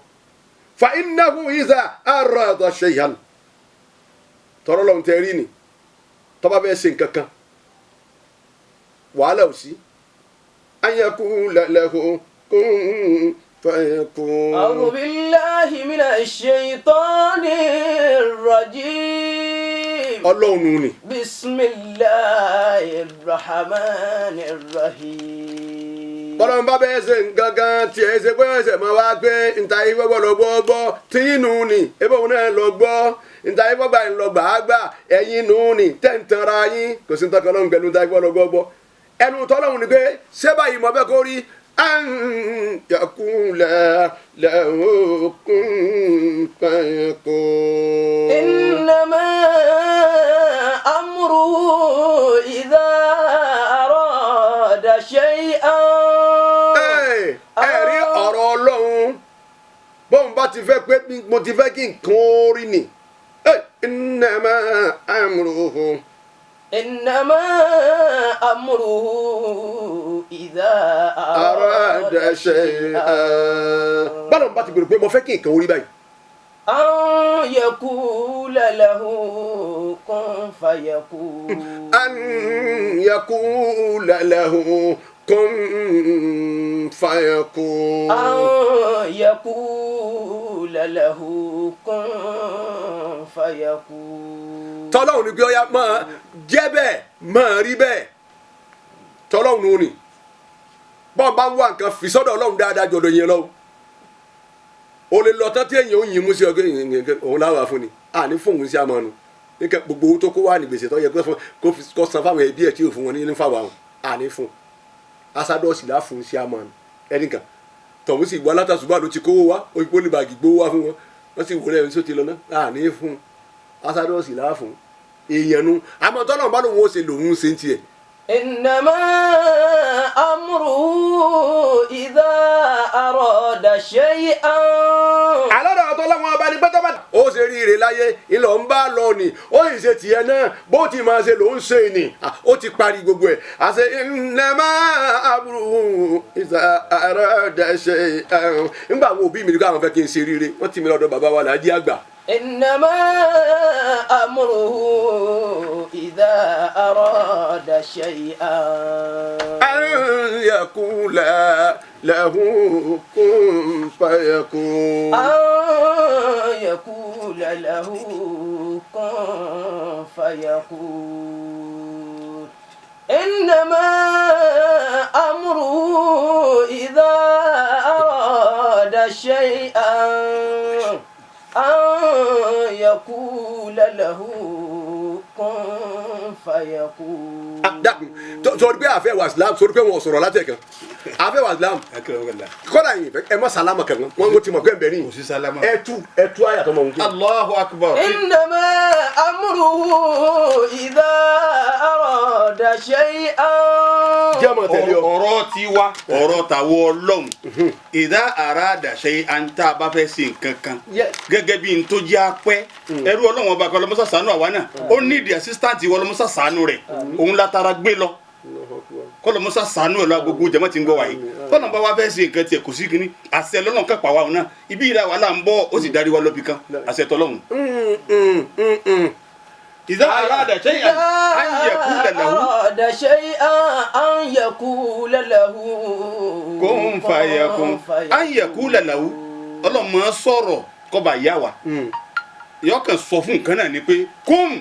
fa innahu iza arada shay'an tọrọ lọ́n tẹ́ rí ni tọ́ba bẹ́ẹ̀ ṣe nǹkan kan wàhálà ò sí an yaqula lahu kun fayakun. a'udhu billahi minash shaytanir rajim. Ọlọ́run nù ni. bismillahir rahmanir rahim. bọ́lá ń bá bẹ́ẹ̀ ṣe nǹkan kan tí ẹ ṣe pé ẹsẹ̀ máa wá pé níta yìí gbọ́gbọ́ lọ gbọ́ tí inú ni ebí òun náà lọ gbọ́ níta yìí gbọ́gbà ń lọ gbàgbà ẹ̀yin inú ni tẹ̀ǹtẹ̀ra yín kò sí níta kan lọ́hùn pẹ̀lú níta yìí gbọ́ lọ gbọ́ ẹnu tọ́lọ́hùn ni pé ṣé báyìí mo fẹ́ kó rí an yakula lahu kun fayakun. innama amruhu idha arada shay'an. ẹ̀rí ọ̀rọ̀ Ọlọ́run bóun bá ti fẹ́ pé mo ti fẹ́ kí nǹkan orí ni innama amruhu. innama amruhu idha arada shay'an. báwo bá ti gbèrò pé mo fẹ́ kí nǹkan orí báyìí. an yakula lahu kun fayakun. an yakula lahu kun fayakun. an yakula lahu kun fayakun. tọ́lọ́hùn ni pé ọ̀ya máa jẹ́ bẹ́ẹ̀ máa rí bẹ́ẹ̀ tọ́lọ́hùn nù ni bọ́n bá ń wá nǹkan fi sọ́dọ̀ Ọlọ́run dáadáa jọ̀dọ̀ yẹn lọ́wọ́ o lè lọ tán tí èèyàn ò yin mú sí ọgbẹ́ òun láwà fún ni àní fóun sí àmọ́nu nígbà gbogbo owó tó kó wà ní gbèsè tó yẹ kó san fáwọn ẹbí ẹ̀ tí ò fún wọn ní fáwọn àwọn àní fún Azados là fún sí àmọ́nu ẹnìkan tọ̀hún sì gbọ́ látàṣùgbà ló ti kówó wá òyìnbó lè bàgì gbówó wá fún wọn wọ́n sì wọlé ẹni tó ti lọ náà àní fún Azados là fún èèyàn nu àmọ́ tọ́lọ̀ bá lòun ó ṣe lòun ṣe ń tiẹ̀. innama amruhu idha arada shay'an. àlọ́dọ̀ ọ̀tọ̀ lọ́wọ́ ọba ní pẹ́tọ́pẹ́ ó ṣe rí soríire láyé ìlọ ń bá lọ ni ó yìí ṣe tiẹ̀ náà bó ti máa ṣe ló ń ṣe ni ó ti parí gbogbo ẹ̀ àṣẹ innama amruhu iza arada shay'an nígbà àwọn òbí mi ní káwọn fẹ́ kí n ṣe rere wọ́n ti mi lọ́dọ̀ bàbá wa Láàjì àgbà. إنما أمره إذا أراد شيئا أن يقول له كن فيكون أن يقول له كن فيكون إنما أمره إذا أراد شيئا أن يقول له كن فيكون. sori pé àfẹ́ wa Islam sori pé wọn sọ̀rọ̀ látẹ̀ kan àfẹ́ wa Islam kọ́dà yìí ẹ má salama kan wọn kò tí ma gbẹ́ bẹ̀rẹ̀ yìí ẹ tú ayàtọ̀ mọ̀ nkí. Allahu akbar. إنما أمره إذا أراد شيئا. jẹ́mọ̀ tẹ̀lé ọ. ọ̀rọ̀ tiwa ọ̀rọ̀ tàwọ̀ Ọlọ́run ìdá àràdà ṣe à ń tá a bá fẹ́ ṣe nǹkan kan gẹ́gẹ́ bí n tó jẹ́ apẹ́ ẹrú Ọlọ́run ọba kan lọ́mọ́sá ṣàánú àwa náà ó ní ìdí assistant ìwọ lọ́mọ́sá ṣàánú rẹ̀ òun látara gbé lọ kọlọmọsá ṣàánú ẹ lọ gbogbo jẹmọ tí ń gbọ́ wáyé tọnà bá wá fẹ́ ṣe nǹkan tiẹ̀ kò sí kínní àṣẹ lọ́nà kápá wa náà ibi ìlà wàhálà ń bọ̀ ó sì darí wa lọ́bì kan àṣẹ tọ́lọ́hún. ìdá àràdà ṣẹ́yà an yaqula lahu أن يقول له kun fayakun an yaqula lahu ọlọ́mọ sọ̀rọ̀ kọ́ba ìyá wa yọkàn sọ fún nǹkan náà ni pé kun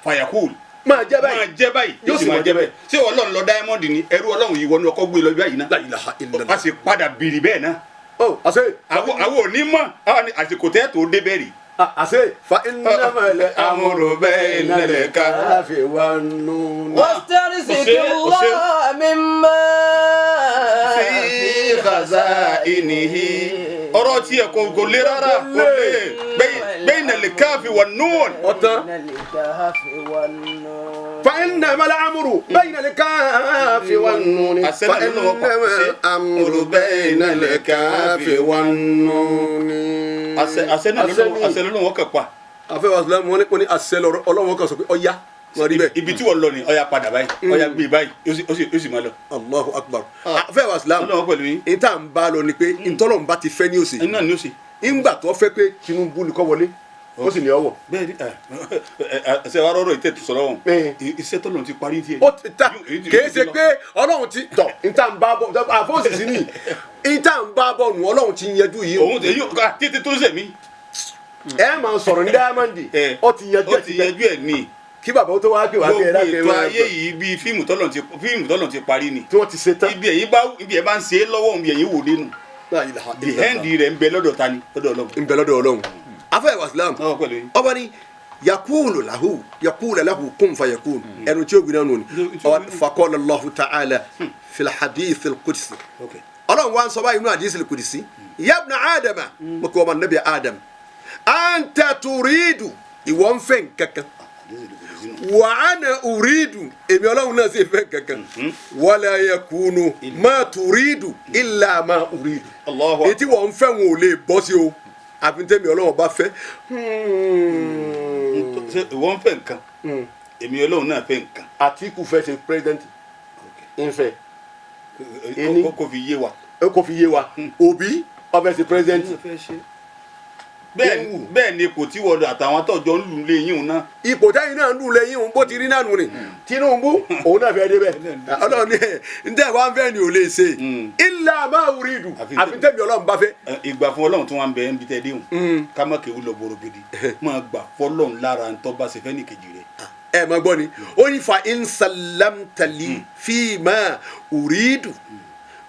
fayakun máa jẹ́ báyìí máa jẹ́ báyìí yóò sì máa jẹ́ bẹ́ẹ̀ ṣé Ọlọ́run lọ Diamond ni ẹrú Ọlọ́run yìí wọnú ọkọ̀ gbé lọ báyìí náà a sì padà bìrì bẹ́ẹ̀ náà àwọn òní mọ̀ àsìkò tẹ́ tó dé bẹ́ẹ̀ rí. àṣẹ fa innamal amru baynal kafi wan nun. واسترزق الله مما fi khaza'inihi ọ̀rọ̀ tiẹ̀ kò lé rárá kò lé baynal kafi wan nun. ọ̀tán fa innamal amru baynal kafi wan nun. fa innamal amru baynal kafi wan nun. àṣẹ lọ́nà wọn kàn pa. àfẹ́ wa Islam wọn ní àṣẹ Ọlọ́run kan sọ pé ọ̀ya wọn rí bẹ́ẹ̀. ibi tí wọ́n lọ ni ọ̀ya padà báyìí ọ̀ya gbé báyìí ó sì máa lọ. Allahu Akbar. àfẹ́ wa Islam Ọlọ́run pẹ̀lú yín. ìta ń bá lọ ni pé ntọ́lọ́run bá ti fẹ́ ní òsè. iná ni ó sì. ìgbà tó fẹ́ pé Tinubu ni kó wọlé ó sì ní ọwọ́. bẹ́ẹ̀ ni ṣe wàá rọrọ ìtẹ̀tù sọ̀rọ̀ wọn iṣẹ́ tọ́lọ́run ti parí tiẹ̀. ó ti ta kìí ṣe pé Ọlọ́run ti tọ̀ ìta ń bá bọ̀ àfọ́sì sí ni ìta ń bá bọ̀ nù Ọlọ́run ti yanjú yìí. òun tètè tó sẹ̀mí. ẹ máa sọ̀rọ̀ ní Diamond ó ti yanjú ẹ̀ ní. kí bàbá tó wá pè wá pé ẹ lákè gbogbo ètò ayé yìí bíi fíìmù tọ́lọ́run ti parí ni. tí wọ́n ti ṣe tán. ibi ẹ̀yin bá ń ṣe é lọ́wọ́ ibi ẹ̀yin wò dénú. the end rẹ̀ ń bẹ lọ́dọ̀ ta ni lọ́dọ̀ Ọlọ́run. ń bẹ lọ́dọ̀ Ọlọ́run. afẹ́ wa Islam ọba ni yakulu lahu kun fayakun ẹnu tí ó gbin náà nù ni faqala Allahu ta'ala fil hadith al-qudsi. Ọlọ́run wa ń sọ báyìí nínú hadith al-qudsi ya ibna Adama mo kọ́ ọmọ nabi Adam anta turidu ìwọ ń fẹ́ nǹkankan wa ana uridu èmi Ọlọ́run náà sì fẹ́ nǹkankan wala yakunu ma turidu illa ma uridu ètí wọ́n ń fẹ́ wọn ò lè bọ́ sí o àfi tẹ́mi Ọlọ́run bá fẹ́. ìwọ ń fẹ́ nǹkan èmi Ọlọ́run náà fẹ́ nǹkan. Àtíkù fẹ́ ṣe president ìfẹ́ kò fi yé wa. kò fi yé wa Obi ó fẹ́ ṣe president. bẹ́ẹ̀ ni ipò tí wọ́n àtàwọn àtọ̀jọ́ ń lù lé yín náà. ipò táyìn náà ń lù lé yín bó ti rí náà nù ni Tinubu òun náà fẹ́ dé bẹ́ẹ̀ Ọlọ́run ní ntẹ́ wá ń fẹ́ ni ò lè ṣe illa ma uridu àfi tẹ́mi Ọlọ́run bá fẹ́. ìgbà fún Ọlọ́run tí wọ́n ń bẹ ń bi tẹ́ déhùn ká má kéwù lọ bọ̀rọ̀ gidi máa gbà fọlọ́run lára ń tọ́ bá ṣe fẹ́ nìkejì rẹ̀. ẹ máa gbọ́ ni ó ní fa in sallamtali fima uridu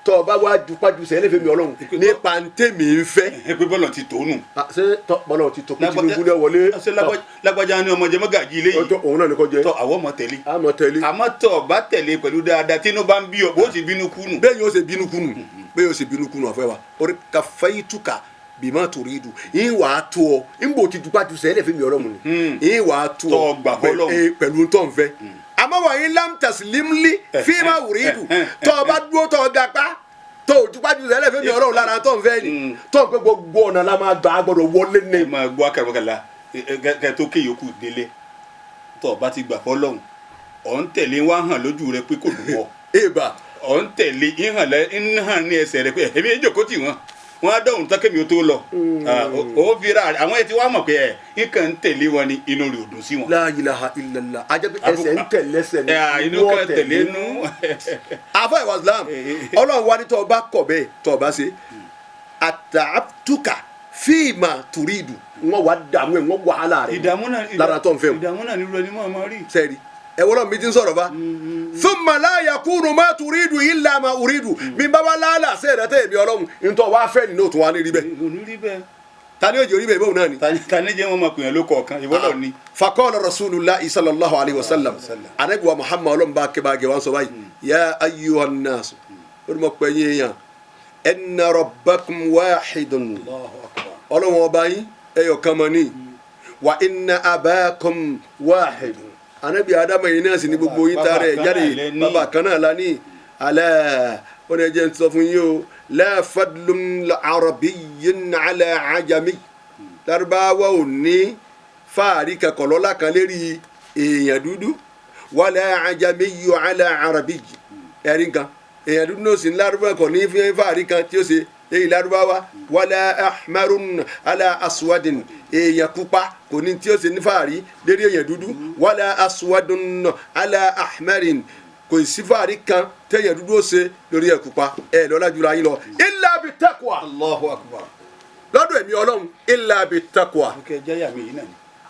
tọ́ ọba wa dupaju sẹ́lẹ̀ fẹ́mi Ọlọ́run nípa ntẹ́mi ń fẹ́. pé bọ́lọ̀ ti tó nù. ṣé bọ́lọ̀ ti tó kí Tinubu náà wọlé. lágbájá ni ọmọ jẹ mọ́gàjì ilé yìí. òun náà ni kò jẹ. tọ́ àwọn ọmọ tẹ̀lé. àmọ́ tẹ̀lé. àmọ́ tọ́ ọba tẹ̀lé pẹ̀lú dáadáa tí inú bá ń bí ọ bó ti bínú kú nù. bẹ́ẹ̀ yóò ṣe bínú kú nù bẹ́ẹ̀ yóò ṣe bínú kú nù àfẹ́ wa orí ka fẹ́ tuka bima turidu yín wà á tó ọ nbọ ti dupaju sẹ́lẹ̀ fẹ́mi Ọlọ́run ni yín wà á tó ọ pẹ̀lú ntọ́ nfẹ́ àmọ́ wọ̀nyí lam taslimli fima uridu tọ́ ọba dúró tọ́ ọ gapá tó ojúpájú sẹ́lẹ̀ fẹ́mi ọlọ́run lára tó ń fẹ́ ni tó ń pẹ́ gbogbo ọ̀nà la máa gbà á gbọ́dọ̀ wọlé ní. ẹ máa gbọ́ akẹ́rọ̀kẹ́lá kẹ́ tó ké yòókù délé tó bá ti gbà fọlọ́hún ọ̀ ń tẹ̀lé wá hàn lójú rẹ pé kò lùwọ́ ọ̀ ń tẹ̀lé hàn ní ẹsẹ̀ rẹ pé èmi ìjókòó tì wọ́n á dọ̀hún tán kémi ó tó lọ ó fi ra àwọn etí wa mọ̀ pé nǹkan ń tẹ̀lé wọn ni inú rẹ̀ ò dùn sí wọn. La ilaha illallah ajẹ́pẹ́ ẹsẹ̀ ń tẹ̀lé ẹsẹ̀ ní inú kan tẹ̀lé inú. àfọ̀ ìwà islam ọlọ́run wa ní tọ́ ọba kọ̀ bẹ́ẹ̀ tọ́ ọba ṣe àtàtúkà fíìmà tùrìdù wọn wà dààmú ẹ wọn wàhálà rẹ lára tó ń fẹ́ o. ìdààmú náà nílùú ẹni máa rí. sẹ́ẹ̀rì ẹ wọ́n mi ti ń sọ̀rọ̀ fa thumma la yakunu ma turidu illa ma uridu mi bá wà lálà sẹ́ẹ̀rẹ̀ tẹ́ èmi ọlọ́run ntọ́ wá fẹ́ nínú òtún wa ní rí bẹ́ẹ̀. tani ojú orí bẹ́ẹ̀ bóun náà ni. tani jẹ́ wọn máa pè é ló kọ̀ọ̀kan ìwọ́lọ̀ ni. faqala rasulullah sallallahu alayhi wa sallam anabi wa muhammad ọlọ́run bá kẹ́ bá gẹ̀ wọ́n sọ báyìí ya ayyuhan nas olùmọ̀ pẹ̀ yín yàn inna rabbakum wahidun ọlọ́run ọba yín ẹyọ kan mọ́ ni wa inna abakum wahidun anabi adama yìí náà sì ní gbogbo yín taara ẹ̀ jáde bàbá kan náà la ní alẹ́ ó ní ẹjẹ́ ń sọ fún yín o la fadlun arabiyyin ala ajami Lárúbáwá ò ní fáàrí kankan lọ́la kan lérí èèyàn dúdú wala ajamiyyu ala arabiyyi ẹ̀rí nǹkan èèyàn dúdú náà sì ní Lárúbáwá kan ní fáàrí kan tí ó ṣe èyí Lárúbáwá wala ahmarun ala aswadin èèyàn pupa kò ní tí ó ṣe ní fáàrí lérí èèyàn dúdú wala aswadun ala ahmarin kò sí fáàrí kan téèyàn dúdú ó ṣe lórí ẹ̀ pupa ẹ̀ lọ́la jùlọ ayé lọ illa bi taqwa Allahu akbar lọ́dọ̀ ẹ̀mí ọlọ́run illa bi taqwa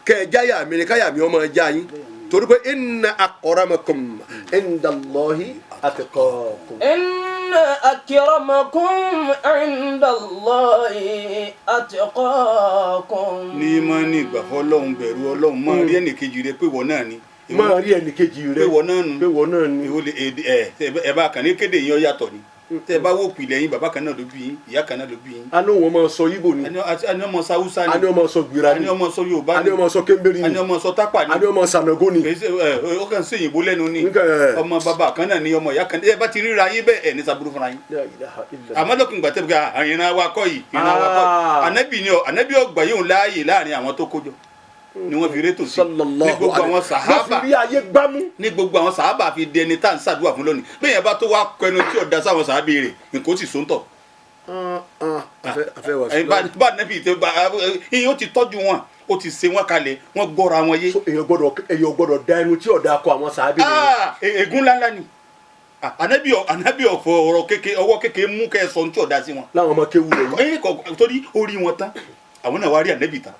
kẹjáyà mi ni káyà mi ọmọ ẹja yín torí pé inna akramakum indallahi atqakum. inna akramakum indallahi atqakum. ní máa ní ìgbàfọ́ ọlọ́run bẹ̀rù ọlọ́run máa rí ẹnìkejì rẹ pé wọ́n náà ni. máa rí ẹnìkejì rẹ pé wọ́n náà nu. ẹ bá kàn ní kéde yín ọ yàtọ̀ ni. tẹ bá wò pilẹ̀ yín bàbá kan náà ló bí yín ìyá kan náà ló bí yín. àní wọn máa sọ Ìgbò ni. àní ọmọ Haúsá ni. àní ọmọ sọ Gbìrà ni. àní ọmọ sọ Yorùbá ni. àní ọmọ sọ Kẹ́mbẹ́rì ni. àní ọmọ sọ Tápà ni. àní ọmọ Sànàgó ni. ó kàn sí òyìnbó lẹ́nu ni. ọmọ bàbá kan náà ni ọmọ ìyá kan ẹ bá ti ríra yín bẹ́ẹ̀ ẹ̀ ní sàbúrú fúnra yín. àmọ́ lókun gbàtẹ́ bí ìran wa kọ́ yìí ìran wa kọ́ yìí ànábì ọgbà yóò láàyè láàrin àwọn tó kójọ ni wọ́n fi rétò sí ní gbogbo àwọn sàhábà ní gbogbo àwọn sàhábà fi di ẹni tá à ń ṣàdúrà fún lónìí bẹ́ẹ̀ yẹn bá tó wá kẹnu tí ọ̀dà sáwọn sàhábà rẹ̀ nǹkan ó sì sóńtọ̀. bá nẹ́bí ìyẹn ó ti tọ́jú wọn ó ti ṣe wọn kalẹ̀ wọ́n gbọ́ra wọn yé. èèyàn gbọ́dọ̀ da ẹnu tí ọ̀dà kọ àwọn sàhábà rẹ̀. ègún ńláńlá ni ànábì ọ̀fọ̀ ọ̀rọ̀ ọwọ́ kékeré mú kẹ́ ẹ sọ tí ọ̀dà sí wọn. láwọn ọmọ kéwù rẹ̀ torí orí wọn tán àwọn náà wá rí ànábì tán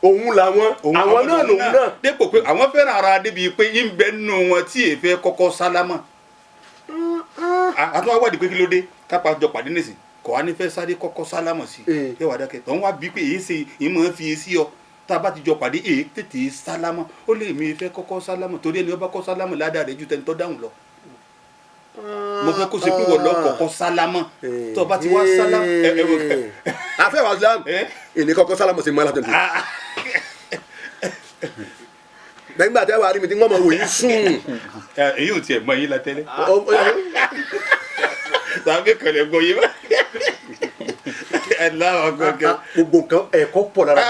òun làwọn àwọn náà lòun náà. dépò pé àwọn fẹ́ràn ara débi pé yín bẹ nù wọn tí èèfẹ́ kọ́kọ́ sálámà. àtúwá wádìí pé kí ló dé kápá jọ pàdé nìsín kò wá ní fẹ́ sáré kọ́kọ́ sálámà sí i. ẹ wà dákẹ́ tó ń wá bí pé èyí ṣe ìmọ̀ fi sí ọ tá a bá ti jọ pàdé èyí tètè sálámà ó lè mi fẹ́ kọ́kọ́ sálámà torí ẹni ọba kọ́ sálámà ládàá rẹ̀ ju tẹni tó dáhùn lọ. mo fẹ́ kó ṣe pé wọ́n lọ kọ́kọ́ sálámà tó bá ti wá sálámà. àfẹ́ wà sílámù èmi kọ́kọ́ sálámà sí mọ́lá tẹ̀lé. nígbà tẹ́ wà rí mi tí wọ́n mọ̀ wò yín sùn. èyí ò tiẹ̀ mọ yín la tẹ́lẹ̀. sàbẹ̀ kọ̀lẹ̀ gbọ́ yín bá. gbogbo nǹkan ẹ̀kọ́ pọ̀ lára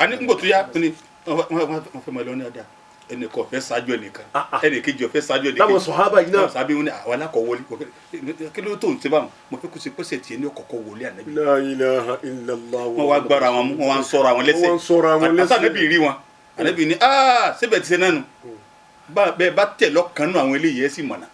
àní n kò tó yá ni wọ́n fẹ́ mọ lọ ní ọ̀dà ẹnìkan ọ̀fẹ́ ṣáájú ẹnìkan ẹnìkejì ọ̀fẹ́ ṣáájú ẹnìkejì. láwọn sọ̀hábà yìí náà. sàbẹ̀ wọn ni àwọn alákọ̀wọlé kí ló tó ń ṣe báwọn mo fẹ́ kó ṣe pèsè tiẹ̀ ní ọ̀kọ̀ọ̀kọ̀ wọlé ànábì. La ilaha illallah. wọ́n wá gbára wọn mú wọ́n wá ń sọ̀rọ̀ àwọn lẹ́sẹ̀. wọ́n ń sọ̀rọ̀ àwọn lẹ́sẹ̀. àtànábì rí wọn ànábì ni síbẹ̀ ti ṣe náà nù bẹ́ẹ̀ bá tẹ̀ lọ́kàn nù àwọn eléyìí ẹ̀ sì mọ̀nà.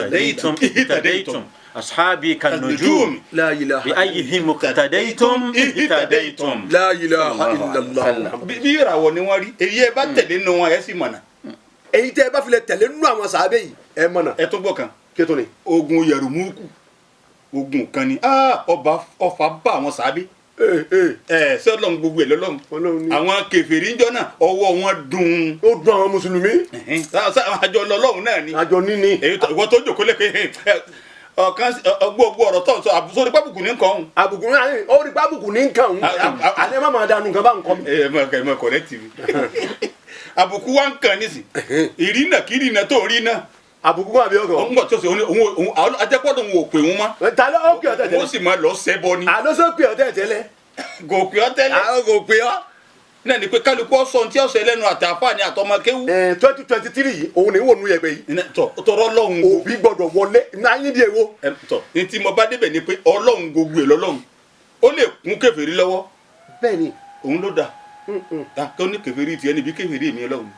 اهتديتم أصحابي كالنجوم لا إله بأيهم اقتديتم اهتديتم لا إله إلا الله. bí ìràwọ̀ ni wọ́n rí èyí ẹ bá tẹ̀lé nù wọn ẹ̀ sì mọ̀nà. èyí tẹ́ ẹ bá filẹ̀ tẹ̀lé nínú àwọn sàábẹ́ yìí ẹ mọ̀nà. ẹ tó gbọ́ kan kéto ni. ogun Yẹ̀rùmúkù ogun kan ni ọfà bá àwọn sàábẹ́ ṣé Ọlọ́run gbogbo ẹ lọ́lọ́run àwọn kèfèrí ńjọ́ náà ọwọ́ wọn dùn. ó dùn àwọn mùsùlùmí. àjọ lọ́lọ́run náà ni. àjọ níní. ìwọ tó jòkó lẹ́kẹ́ ọ̀kan gbogbo ọ̀rọ̀ tó ń sọ àbùsọ orí pábùkù ní nǹkan ọ̀hún. àbùkù ní orí pábùkù ní nǹkan ọ̀hún. àlẹ́ má máa dànù nǹkan bá nǹkan mi. ẹ mọ kọ̀rẹ́ tv àbùkù wa ń kàn nísì ìrìnà kìrìnà tó rí náà àbùkù àbí ọkọ. òun gbọ́ tí ó sọ òun ajẹ́pọ̀dọ̀ òun ò pè wọ́n mọ́. ta ló ó pè ọ́ tẹ̀tẹ̀lẹ̀. wọ́n sì máa lọ sẹ́bọ ni. àlọ́ sọ pè ọ́ tẹ̀tẹ̀lẹ̀. kò pè ọ́ tẹ́lẹ̀. àwọn kò pè ọ́. náà ni pé kálukú ọ̀sán tí ọ̀sẹ̀ lẹ́nu àtàfà ni àtọmọ kéwú. 2023 yìí òun ni wọ́n nu yẹ̀gbẹ́ yìí. tọrọ ọlọ́run. òbí gbọ́dọ̀ wọlé náà yín di èwo. ní tí mo bá débẹ̀ ni pé ọlọ́run gbogbo ẹ̀ lọ́lọ́run ó lè kún kèfèrí lọ́wọ́. bẹ́ẹ̀ni. òun ló dà. kó ní kèfèrí tiẹ̀ níbi kèfèrí mi lọ́hùn.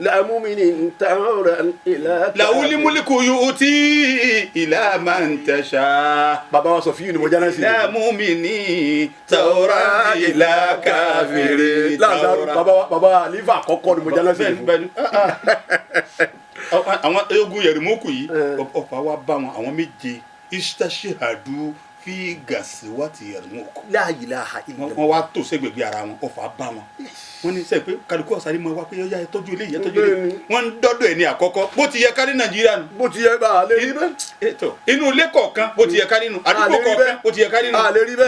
làmúmini ntàrán ìlà. làwùlí múlíkù yóò tí ìlà máa ń tẹ̀sà. bàbá wa sọ fún yìí ni mo jáná sí. làmúmini tàwọ́rá ìlà káfíìrì. láàzárù bàbá àlífà àkọ́kọ́ ni mo jáná sí. àwọn eégún yẹrìmọ́kù yìí ọ̀pá wa bá wọn àwọn méje istashihadu fi gàsíwátì yẹrìmọ́kù. la ilaha illallah. wọ́n wá tó sẹ́gbẹ̀gbẹ̀ ara wọn ọ̀fà bá wọn. wọ́n ní sẹ́yìn pé kálukú ọ̀sán ni mo wá pé ó yá ẹ tọ́jú eléyìí ẹ tọ́jú eléyìí. wọ́n ń dọ́dọ̀ ẹ̀ ní àkọ́kọ́ bó ti yẹ kárí nàìjíríà nù. bó ti yẹ bá a lè rí bẹ́ẹ̀. inú ilé kọ̀ọ̀kan bó ti yẹ kárí nù àdúgbò kọ̀ọ̀kan bó ti yẹ kárí nù.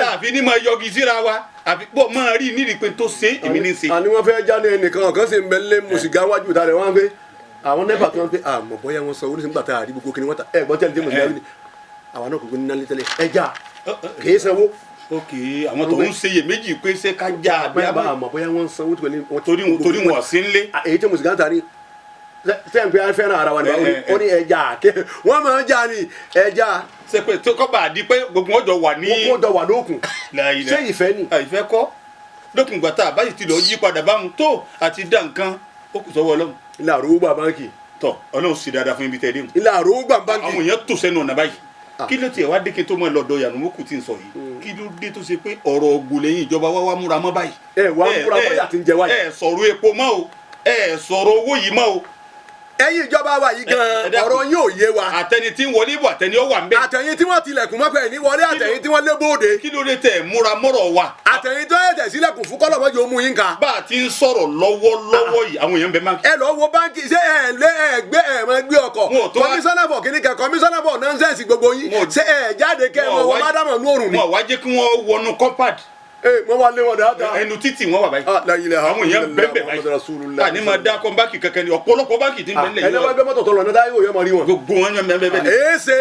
láàfin ní máa yọgi síra wa àfi bọ́ máa rí nídìí pé tó ṣe èmi ní ṣe. àní wọ́n fẹ́ jáde ẹnìkan kan sì ń bẹ lé mùsìgá wájú ìta rẹ̀ wọ́n gbé àwọn nẹ́pà kan pé àmọ̀ bọ́yá wọn sọ oníṣẹ́ nígbà tá a rí gbogbo kí ni wọ́n ta ẹ̀ gbọ́n tẹ́lẹ̀ tí mùsìgá ni àwọn náà kò gbé nínú tẹ́lẹ̀ ẹja kìí sanwó. ok àwọn tó ń ṣeyè méjì pé ṣé ká já àbí àbá àmọ̀ bóyá wọ́n sanwó tó ní. torí wọn sí nlé. èyí tí mùsùlùmí ta ni sẹ́yìn pé a fẹ́ràn ara wa nípa ó ní ẹja wọ́n máa ń jà ní ẹja. ṣe pé tó kọ́ bá a di pé gbogbo wọn jọ wà ní. gbogbo wọn jọ wà lókun ṣé ìfẹ́ ni. ìfẹ́ kọ́ lókun gbàtà àbáyé ti lọ yí padà báwọn tó àti dá nǹkan ó kù sọ́wọ́ ọlọ́run. ilé àròwó gbà báńkì. tọ ọlọ́run sì dáadáa fún ibi tẹ́ dé mu. ilé àròwó gbà báńkì. àwọn èèyàn tò sẹ́nu ọ̀nà báyìí kí ló tiẹ̀ wá dé kí n tó mọ lọ́dọ̀ Yanumoku tí ń sọ yìí kí ló dé tó ṣe pé ọ̀rọ̀ ògbólẹ́yìn ìjọba wá múra mọ́ báyìí. wá múra mọ́ yà tí ń jẹ wáyé. sọ̀rọ̀ epo mọ́ o sọ̀rọ̀ owó yìí mọ́ o. ẹ̀yin ìjọba wa yìí gan ọ̀rọ̀ yóò yé wa. àtẹni tí ń wọlé ibò àtẹni ó wà ń bẹ. àtẹ̀yìn tí wọ́n tilẹ̀kùn mọ́pẹ́ ní wọlé àtẹ̀yìn tí wọ́n lé bóde. kí ló dé tẹ̀ múra mọ́rọ̀ wa. àtẹ̀yìn tó yẹ tẹ̀ sílẹ̀kùn fún kọ́lọ̀ mọ́jọ mú yín ká. bá a ti ń sọ̀rọ̀ lọ́wọ́lọ́wọ́ yìí àwọn èèyàn bẹ máa. ẹ lọ wo báńkì ṣé ẹ gbé ọkọ̀ kọmíṣánná fọ̀ kíníkà kọmíṣánná fọ̀ nọ́ńsẹ̀nsì gbogbo yín ṣé ẹ jáde kẹ́ ẹ mọ̀ wọ́n má dámọ̀ nú òrùn ni. wọn wá jẹ́ kí wọ́n wọnú compact. wọ́n wá lé wọn dáadáa. ẹnu títì wọn wà báyìí. àwọn èèyàn bẹ́ẹ̀ báyìí. àní máa dá kọ́ báńkì kankan ni ọ̀pọ̀lọpọ̀ báńkì ti ń bẹ́ẹ̀ lẹ́yìn. ẹni wá gbé mọ́tò tó lọ ní dáyé òye mọ̀ rí wọn. gbogbo wọn yàn bẹ́ẹ̀ ni. èéṣe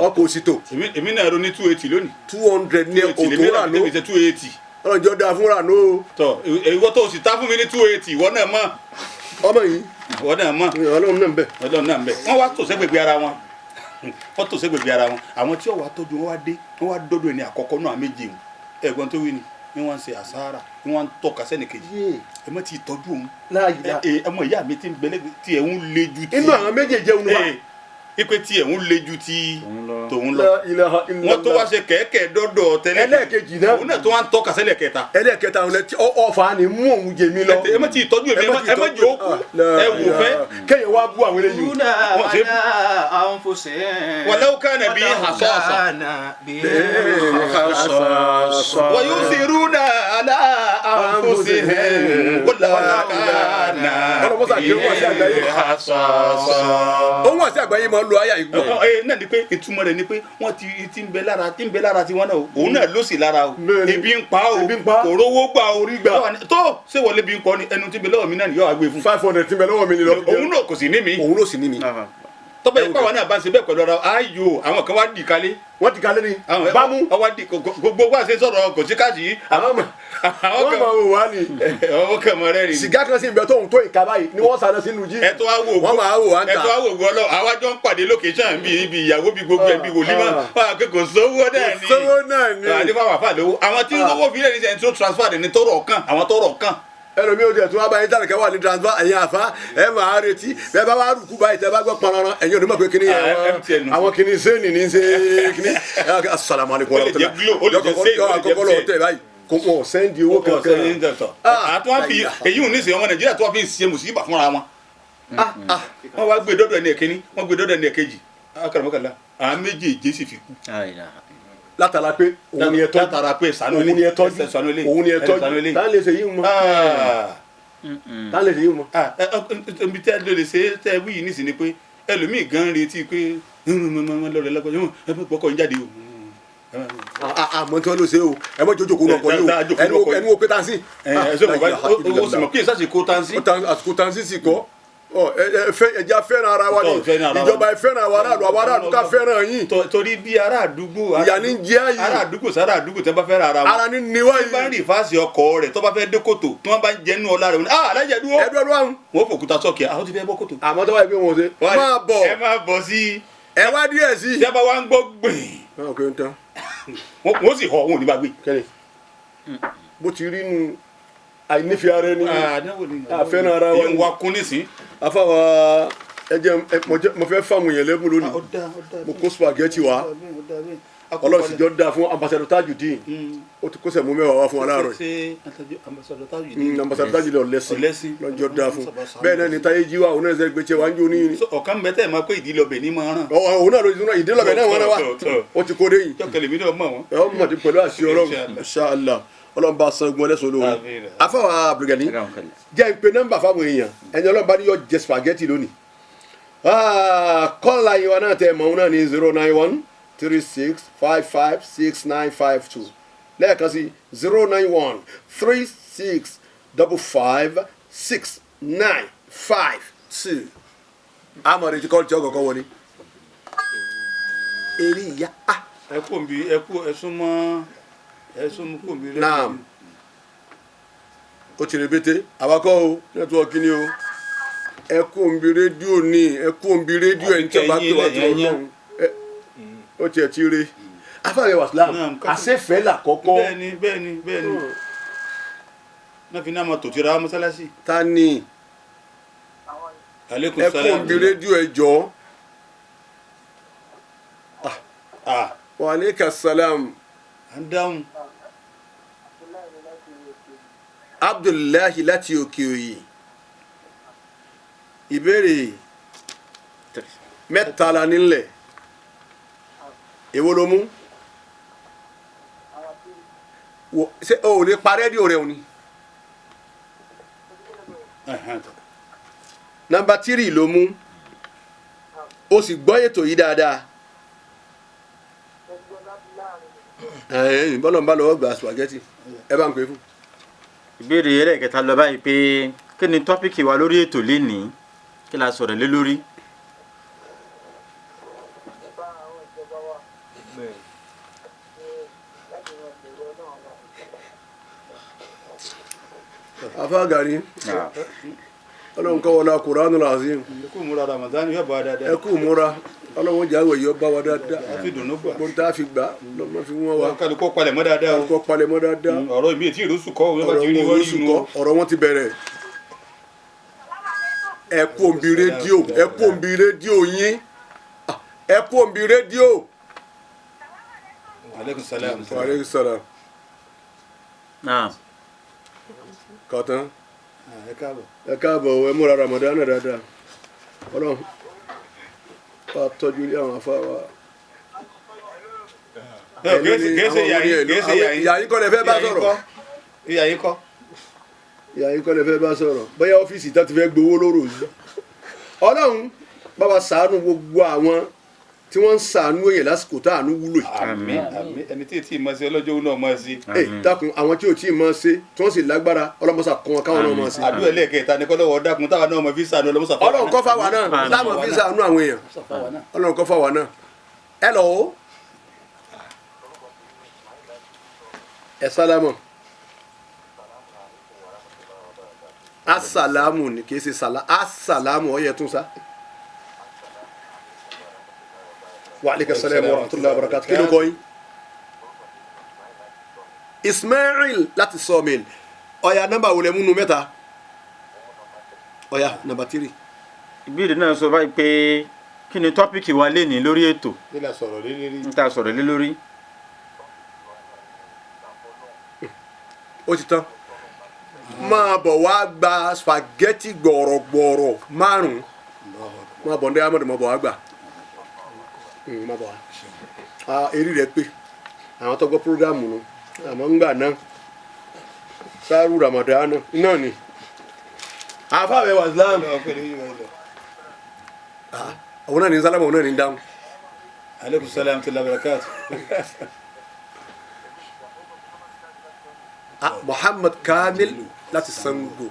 ọkọ̀ òsì tó. èmi náà ro ní 280 lónìí. 200 ní òtò rà ló. 280. ọlọ́njọ́ da fúnra ló. tọ ìwọ tó sì ta fún mi ní 280 ìwọ náà mọ̀. ọmọ yìí. ìwọ náà mọ̀. ọlọ́run náà ń bẹ. ọlọ́run náà ń bẹ. wọ́n wá tò sẹ́gbẹ̀gbẹ̀ ara wọn. wọ́n tò sẹ́gbẹ̀gbẹ̀ ara wọn. àwọn tí wọ́n wá tọ́jú wọn wá dé wọ́n wá dọ́dọ̀ ẹni àkọ́kọ́ náà méje wọn. ẹ̀gbọ́n tó wí ni ni wọ́n ń ṣe àsáárà ni wọ́n ń tọ́ka sẹ́ni kejì. ẹ má ti tọ́jú òun. ọmọ ìyá mi ti ń bẹ̀lẹ́ tí ẹ̀ ń le ju ti. inú àwọn méjèèjì òun wà. ipe tí ẹ̀ ń le ju ti tòun lọ. wọ́n tó wá ṣe kẹ̀kẹ́ dọ́dọ̀ tẹ́lẹ̀. ẹlẹ́ẹ̀kejì náà. òun náà tó wá ń tọ́ka sẹ́lẹ̀ kẹta. ẹlẹ́ẹ̀kẹta ọ̀fà ni mú òun jẹ mí lọ. ẹ má ti tọ́jú èmi ẹ má jẹ́ òkú ẹ wò fẹ́. kéèyàn wá bú àwọn eléyìí. wàlẹ́wò kánà bí hasọ́ọ̀sọ̀. ويؤثرون على أنفسهم ولو كان بهم خصاصة. òun wà sí àgbáyé máa ń lo àyà ìgbọ́. náà ni pé ìtumọ̀ rẹ̀ ni pé wọ́n ti ń bẹ lára tiwọn náà òun náà ló sì lára o ebi ń pa o kò rówó gbà o rí gbà tó ṣé wọlé bí ń pọ ni ẹnu tí ń bẹ lọ́wọ́ mi náà ni yóò wá gbé fún. 500 tí ń bẹ lọ́wọ́ mi ni lọ. òun náà kò sí ní mi. òun ló sì ní mi. tọ́pẹ́ yìí pàwọn náà bá ń ṣe bẹ́ẹ̀ pẹ̀lú ọ̀rọ̀ ayò àwọn kan wá dì kalẹ̀. wọ́n ti kalẹ̀ ni bámú. ọwọ́ di gbogbo wá ṣe sọ̀rọ̀ kò sí káàdì yìí. wọ́n máa wò wá ni. ọwọ́ kan mọ̀ rẹ́ ni. sìgá kan sì ń bẹ tóun tó ìka báyìí ni wọ́n sáré sínú jí. ẹ̀tọ́ wa wò wọ́n máa wò wá ń ta. ẹ̀tọ́ wa wò wọ́ lọ àwájọ́ ń pàdé location ibi ìyàwó bí gbogbo ẹ̀ bí wòlímọ̀ wà pé kò sówó náà ni. sówó náà ni. àdébà wà fà lówó àwọn tí owó fi lẹ́ni sẹ́ni tó transfer ní tọrọ kan àwọn tọrọ kan. ẹlòmí ò jẹ tó wá báyìí tàbí kẹwàá ní transfer ẹ̀yin àfa ẹ máa retí bẹ́ẹ̀ bá wá rúkú báyìí tẹ́ bá gbọ́ pọnrán ẹ̀yin onímọ̀ pé kíní yẹn àwọn kíní sẹ́ni ní ṣe kíní asalaamualeykum yọ àkọ́kọ́ lọ tẹ̀ báyìí kò wọ́n sẹ́ndì owó kankan. àtúwọ́n fi èyí ò ní sèé ọmọ Nàìjíríà tó wọ́n fi ń ṣe mùsùlùmí fúnra wọn. wọ́n wá gbé dọ́dọ̀ ẹni ẹ̀kíní wọ́n gbé dọ́dọ̀ ẹni ẹ̀kejì akaramọ́kànlá àwọn méjèèjì sì fi kú. látara pé òun ni ẹ tọ́jú látara pé òun ni ẹ tọ́jú òun ni ẹ tọ́jú tá lè ṣe yìí mọ́ tá lè ṣe yìí mọ́. ibi tí a lè ṣe tẹ wí yìí nísìnyí pé ẹlòmíì gan retí pé lọ́rẹ̀ lágbàjọ́ ẹ bọ́ pọ́kọ́ ń jáde o. àmọ́ tí wọ́n ló ṣe o ẹ mọ́ jójó kó náà kọ́ yìí o ẹnu wo pé tansi. o sì mọ̀ kí n sàṣe kó tansi. àsìkò tansi sì kọ́ ẹja fẹ́ràn ara wa ni ìjọba fẹ́ràn àwọn aráàlú ká fẹ́ràn yín. torí bí ará àdúgbò ìyá ní jẹ́ àyè ará àdúgbò sára àdúgbò tẹ́ bá fẹ́ràn ara wọn. ara ní níwáyé. tí bá ń rìn fáàsì ọkọ̀ rẹ̀ tó bá fẹ́ dé kòtò tí wọ́n bá ń jẹnu ọ̀la rẹ̀ wọ́n alájẹ dúró. ẹ dúró àwọn. wọ́n fòkúta sọ́ọ̀kì àwọn ti fẹ́ bọ́ kòtò. àmọ́ tó bá yẹ pé wọ́n ṣe. máa bọ̀ ẹ máa bọ̀ sí. ẹ wá díẹ̀ sí. tí a bá wá ń gbọ́ gbìn. wọ́n sì họ wọn ò ní bá gbé. kẹ́ni bó ti rí nu àìnífẹ́ ara ẹni àfẹ́ràn ara wa ni wa kún nísìn. afáwa mo fẹ́ fáwọn èèyàn lẹ́bùn lónìí mo kó spaghetti wa ọlọ́run sì jọ dáa fún ambassador Tajudeen ó ti kó sẹ̀mú mẹ́wàá wá fún aláàrọ̀ yìí ambassador Tajudeen ọ̀lẹ́sìn lọ́jọ́ dáa fún bẹ́ẹ̀ náà ni táyé jíwá òun náà ṣe gbé tiẹ̀ wá ń jó ní. ọ̀kan bẹ́tẹ̀ máa pé ìdílọ́bẹ̀ ní máa ràn. òun náà ló ti sún ìdílọ́bẹ̀ náà wọ́n náà wá ó ti kó dé yìí. jọ́kẹ́lẹ̀ mi náà mọ̀ wọ́n. ẹ̀ ọ́ mọ̀ ti pẹ̀lú àṣẹ ọlọ́run Inshallah ọlọ́run bá san gbọ́n lẹ́sọ̀ lóhùn. afáwa Abdulgani jẹ́ ìpè nọ́mbà fáwọn èèyàn ẹni ọlọ́run bá ní yọ jẹ spaghetti lónìí. kọ́ńlá yìí wa náà tẹ mọ̀ ọ́n náà ní 09136556952 lẹ́ẹ̀kan sí 09136556952. amọ̀rẹ́ ti kọ́ ti ọkọ̀ wọlé. eré ìyá. ẹ kú òǹbí ẹsùn mọ́ kòmí rẹ. naam ó ti rebete awakọ o nẹtíwọkì ni o ẹ kú òǹbí rédíò ní ẹ kú òǹbí rédíò ẹ ń tẹ́ bá pé wá tó lọ́rùn ó tiẹ̀ ti re afáàrẹ wàsílám àṣẹfẹ́ là kọ́kọ́. bẹ́ẹ̀ni náà fi náà mọ tòtí ra mọ́sálásí. ta ni ẹ kú òǹbí rédíò ẹ jọ. wa aleyka salam. à ń dáhùn. Abdullahi láti òkè òyì ìbéèrè mẹ́ta la nílẹ̀ èwo ló mú ṣé o ò lè pa rédíò rẹ òní nọ́mbà 3 ló mú o sì gbọ́ ètò yìí dáadáa bọ́lọ̀ ń bá lọ́wọ́ gba spaghetti ẹ bá ń pè fún. ìbéèrè ẹlẹ́kẹta lọ báyìí pé kí ni tọ́pìkì wa lórí ètò lénìí kí la sọ̀rọ̀ lé lórí. afa gari ọlọ́run kọ́ wọlé Qur'anul Azim ẹ kú múra Ramadan yóò bá wa dáadáa. ẹ kú múra ọlọ́run jáwé yóò bá wa dáadáa àfi dùnú gbà mo tá a fi gbà lọ́mọ fi wọ́n wa kálukọ́ palẹ̀ mọ́ dáadáa o kọ́ palẹ̀ mọ́ dáadáa ọ̀rọ̀ ìbí ètí ìrúsù kọ́ òun bá ti rí wọ́n rí inú. ọ̀rọ̀ wọn ti bẹ̀rẹ̀ ẹ kú òǹbí rédíò ẹ kú òǹbí rédíò yín ẹ kú òǹbí rédíò. aleykum salaam. wa aleykum salaam. naam. kọ̀tán ẹ káàbọ̀. ẹ káàbọ̀ ẹ múra Ramadan dáadáa ọlọ́run bá tọ́jú ilé àwọn afáwa. gẹ́sẹ̀ yàyín kọ́ lẹ fẹ́ bá sọ̀rọ̀ yàyín kọ́ lẹ fẹ́ bá sọ̀rọ̀ bóyá ọ́fíìsì tá ti fẹ́ gbowó lóró yìí ọlọ́run bá wa ṣàánú gbogbo àwọn tí wọ́n ń ṣàánú èèyàn lásìkò tá àánú wúlò yìí. àmín ẹni tí ì máa ṣe ọlọ́jọ́ náà máa ṣe. dákun àwọn tí ò tí ì máa ṣe tí wọ́n sì lágbára ọlọ́mọṣà kọ́ wọn káwọn náà máa ṣe. àdúrà ẹlẹ́ẹ̀kẹta ni kọ́lọ́wọ́ dákun táwa náà máa fi ṣàánú ọlọ́mọṣà fáwọn. ọlọ́run kọ́ fáwa náà táwọn fi ṣàánú àwọn èèyàn ọlọ́run kọ́ fáwa náà. ẹ lọ o ẹ sálámọ̀ asàlámù ni kì í ṣe sàlá asàlámù ọ̀yẹ̀ tún sá. wa aleykum salaam wa rahmatullahi wa barakatuh kí ló kọ́ yín. Ismail láti Sawmill ọ̀yà nọ́mbà wo lẹ mú nu mẹ́ta ọ̀yà nọ́mbà 3. ìbéèrè náà sọ báyìí pé kí ni tọ́pìkì wa lénìí lórí ètò nílà sọ̀rọ̀ lé lérí. n ta sọ̀rọ̀ lé lórí. ó ti tán máa bọ̀ wá gba spaghetti gbọ̀rọ̀gbọ̀rọ̀ 5 máa bọ̀ ndé amadu máa bọ̀ wá gbà máa bọ̀ wá eré rẹ pé àwọn tó gbọ́ programu nu àmọ́ ń gbà náà sáárù Ramadan náà ni àfàwẹ̀ wà Islam àwọn náà ní sálámà àwọn náà ní dáhùn. aleykum salaam wa barakatuh. Muhammad Kamil láti Sango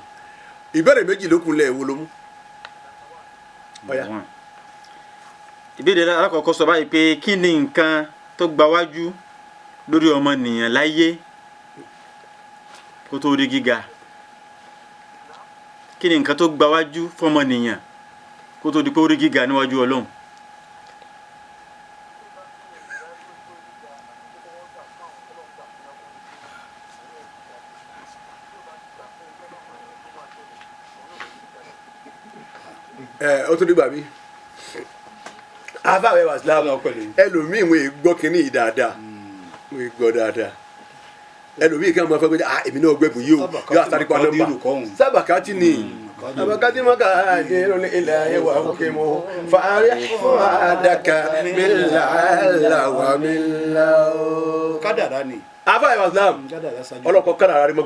ìbéèrè méjì ló kúnlẹ̀ èwo ló mú. Ọ̀yá. ìbéèrè alákọ̀ọ́kọ́ sọ báyìí pé kí ni nǹkan tó gbawájú lórí ọmọnìyàn láyé kó tó rí gíga? Kí ni nǹkan tó gbawájú fọmọnìyàn kó tó di pé ó rí gíga níwájú Ọlọ́run? Ó tó dìgbà mi afáwẹ́ wà sílámù ẹlòmíì wọ́n gbọ́ kínní yìí dáadáa wọ́n gbọ́ dáadáa ẹlòmíì kí wọ́n máa fẹ́ pé èmi náà gbẹ́bù yìí o yóò àtàrí pa nọ́mbà sábàkátì ni sábàkátì mọ́kà àjẹrò ilẹ̀ ayé wà ókè mọ́ fàárẹ̀ fún àdàkà mílà wà mílà o. kádàrá ni. afáwẹ́ wà sílámù ọlọ́kọ̀ kádàrá rí mọ́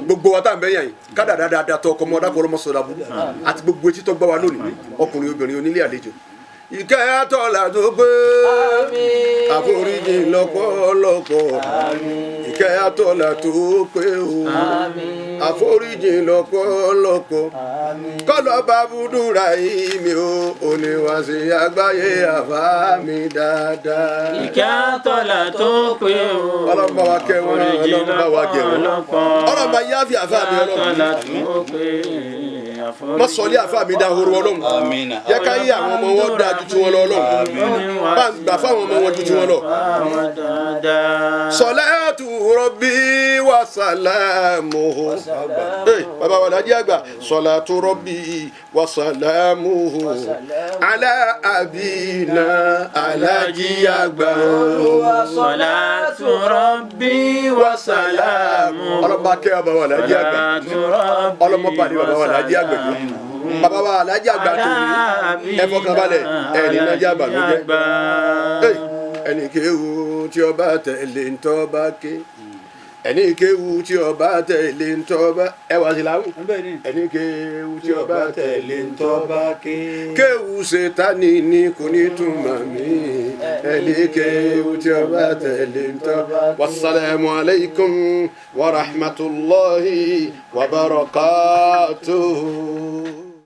gbogbo wa tá à ń bẹ́ yàn yìí kádàrá dáadáa tó ọkọ mọ́ ọ̀dà kọ́ ọlọ́mọ sọ̀rọ̀ àbúrò àti gbogbo etí tó gbá wa lónìí ọkùnrin obìnrin onílé àlejò ìkẹ́ àtọ́lá tó pé àforíjì lọ́pọ̀lọpọ̀ ìkẹ́ àtọ́lá tó pé o àforíjì lọ́pọ̀lọpọ̀ kọ́lọ́ bá búdúrà yìí mi o oníwàsí àgbáyé àbá mi dáadáa. ìkẹ́ àtọ́lá tó pé o ọlọ́mọba wa kẹ́ wọn ọlọ́mọba wa gẹ̀ wọn ọlọ́mọba yáfi àfá mi ọlọ́mọba má sọ ní àfá mi dáhoro ọlọ́run jẹ́ ká yí àwọn ọmọ wọn dáa ju tí wọn lọ ọlọ́run bá ń gbà fáwọn ọmọ wọn ju tí wọn lọ. Salatu Rabbi wa salamuhu bàbá wa Alhaji àgbà Salatu Rabbi wa salamuhu ala abina Alhaji àgbà Salatu Rabbi wa salamuhu ọlọ́mọba kẹ́ bàbá wa Alhaji àgbà ọlọ́mọba pàdé bàbá wa Alhaji àgbà bàbá wa Alhaji àgbà tó ní ẹ fọkàn balẹ̀ ẹni nájà bàlújẹ́ ẹni kéwu tí ọba tẹ̀lé ntọ́ba ké ẹni kéwu tí ọba tẹ̀lé ntọ́ba ẹ wá sí láwù ẹni kéwu tí ọba tẹ̀lé ntọ́ba ké kéwu Sátánì ní kò ní túmọ̀ mí ẹni kéwu tí ọba tẹ̀lé ntọ́ba. Wassalamu alaikum wa rahmatullahi wa barakatuh.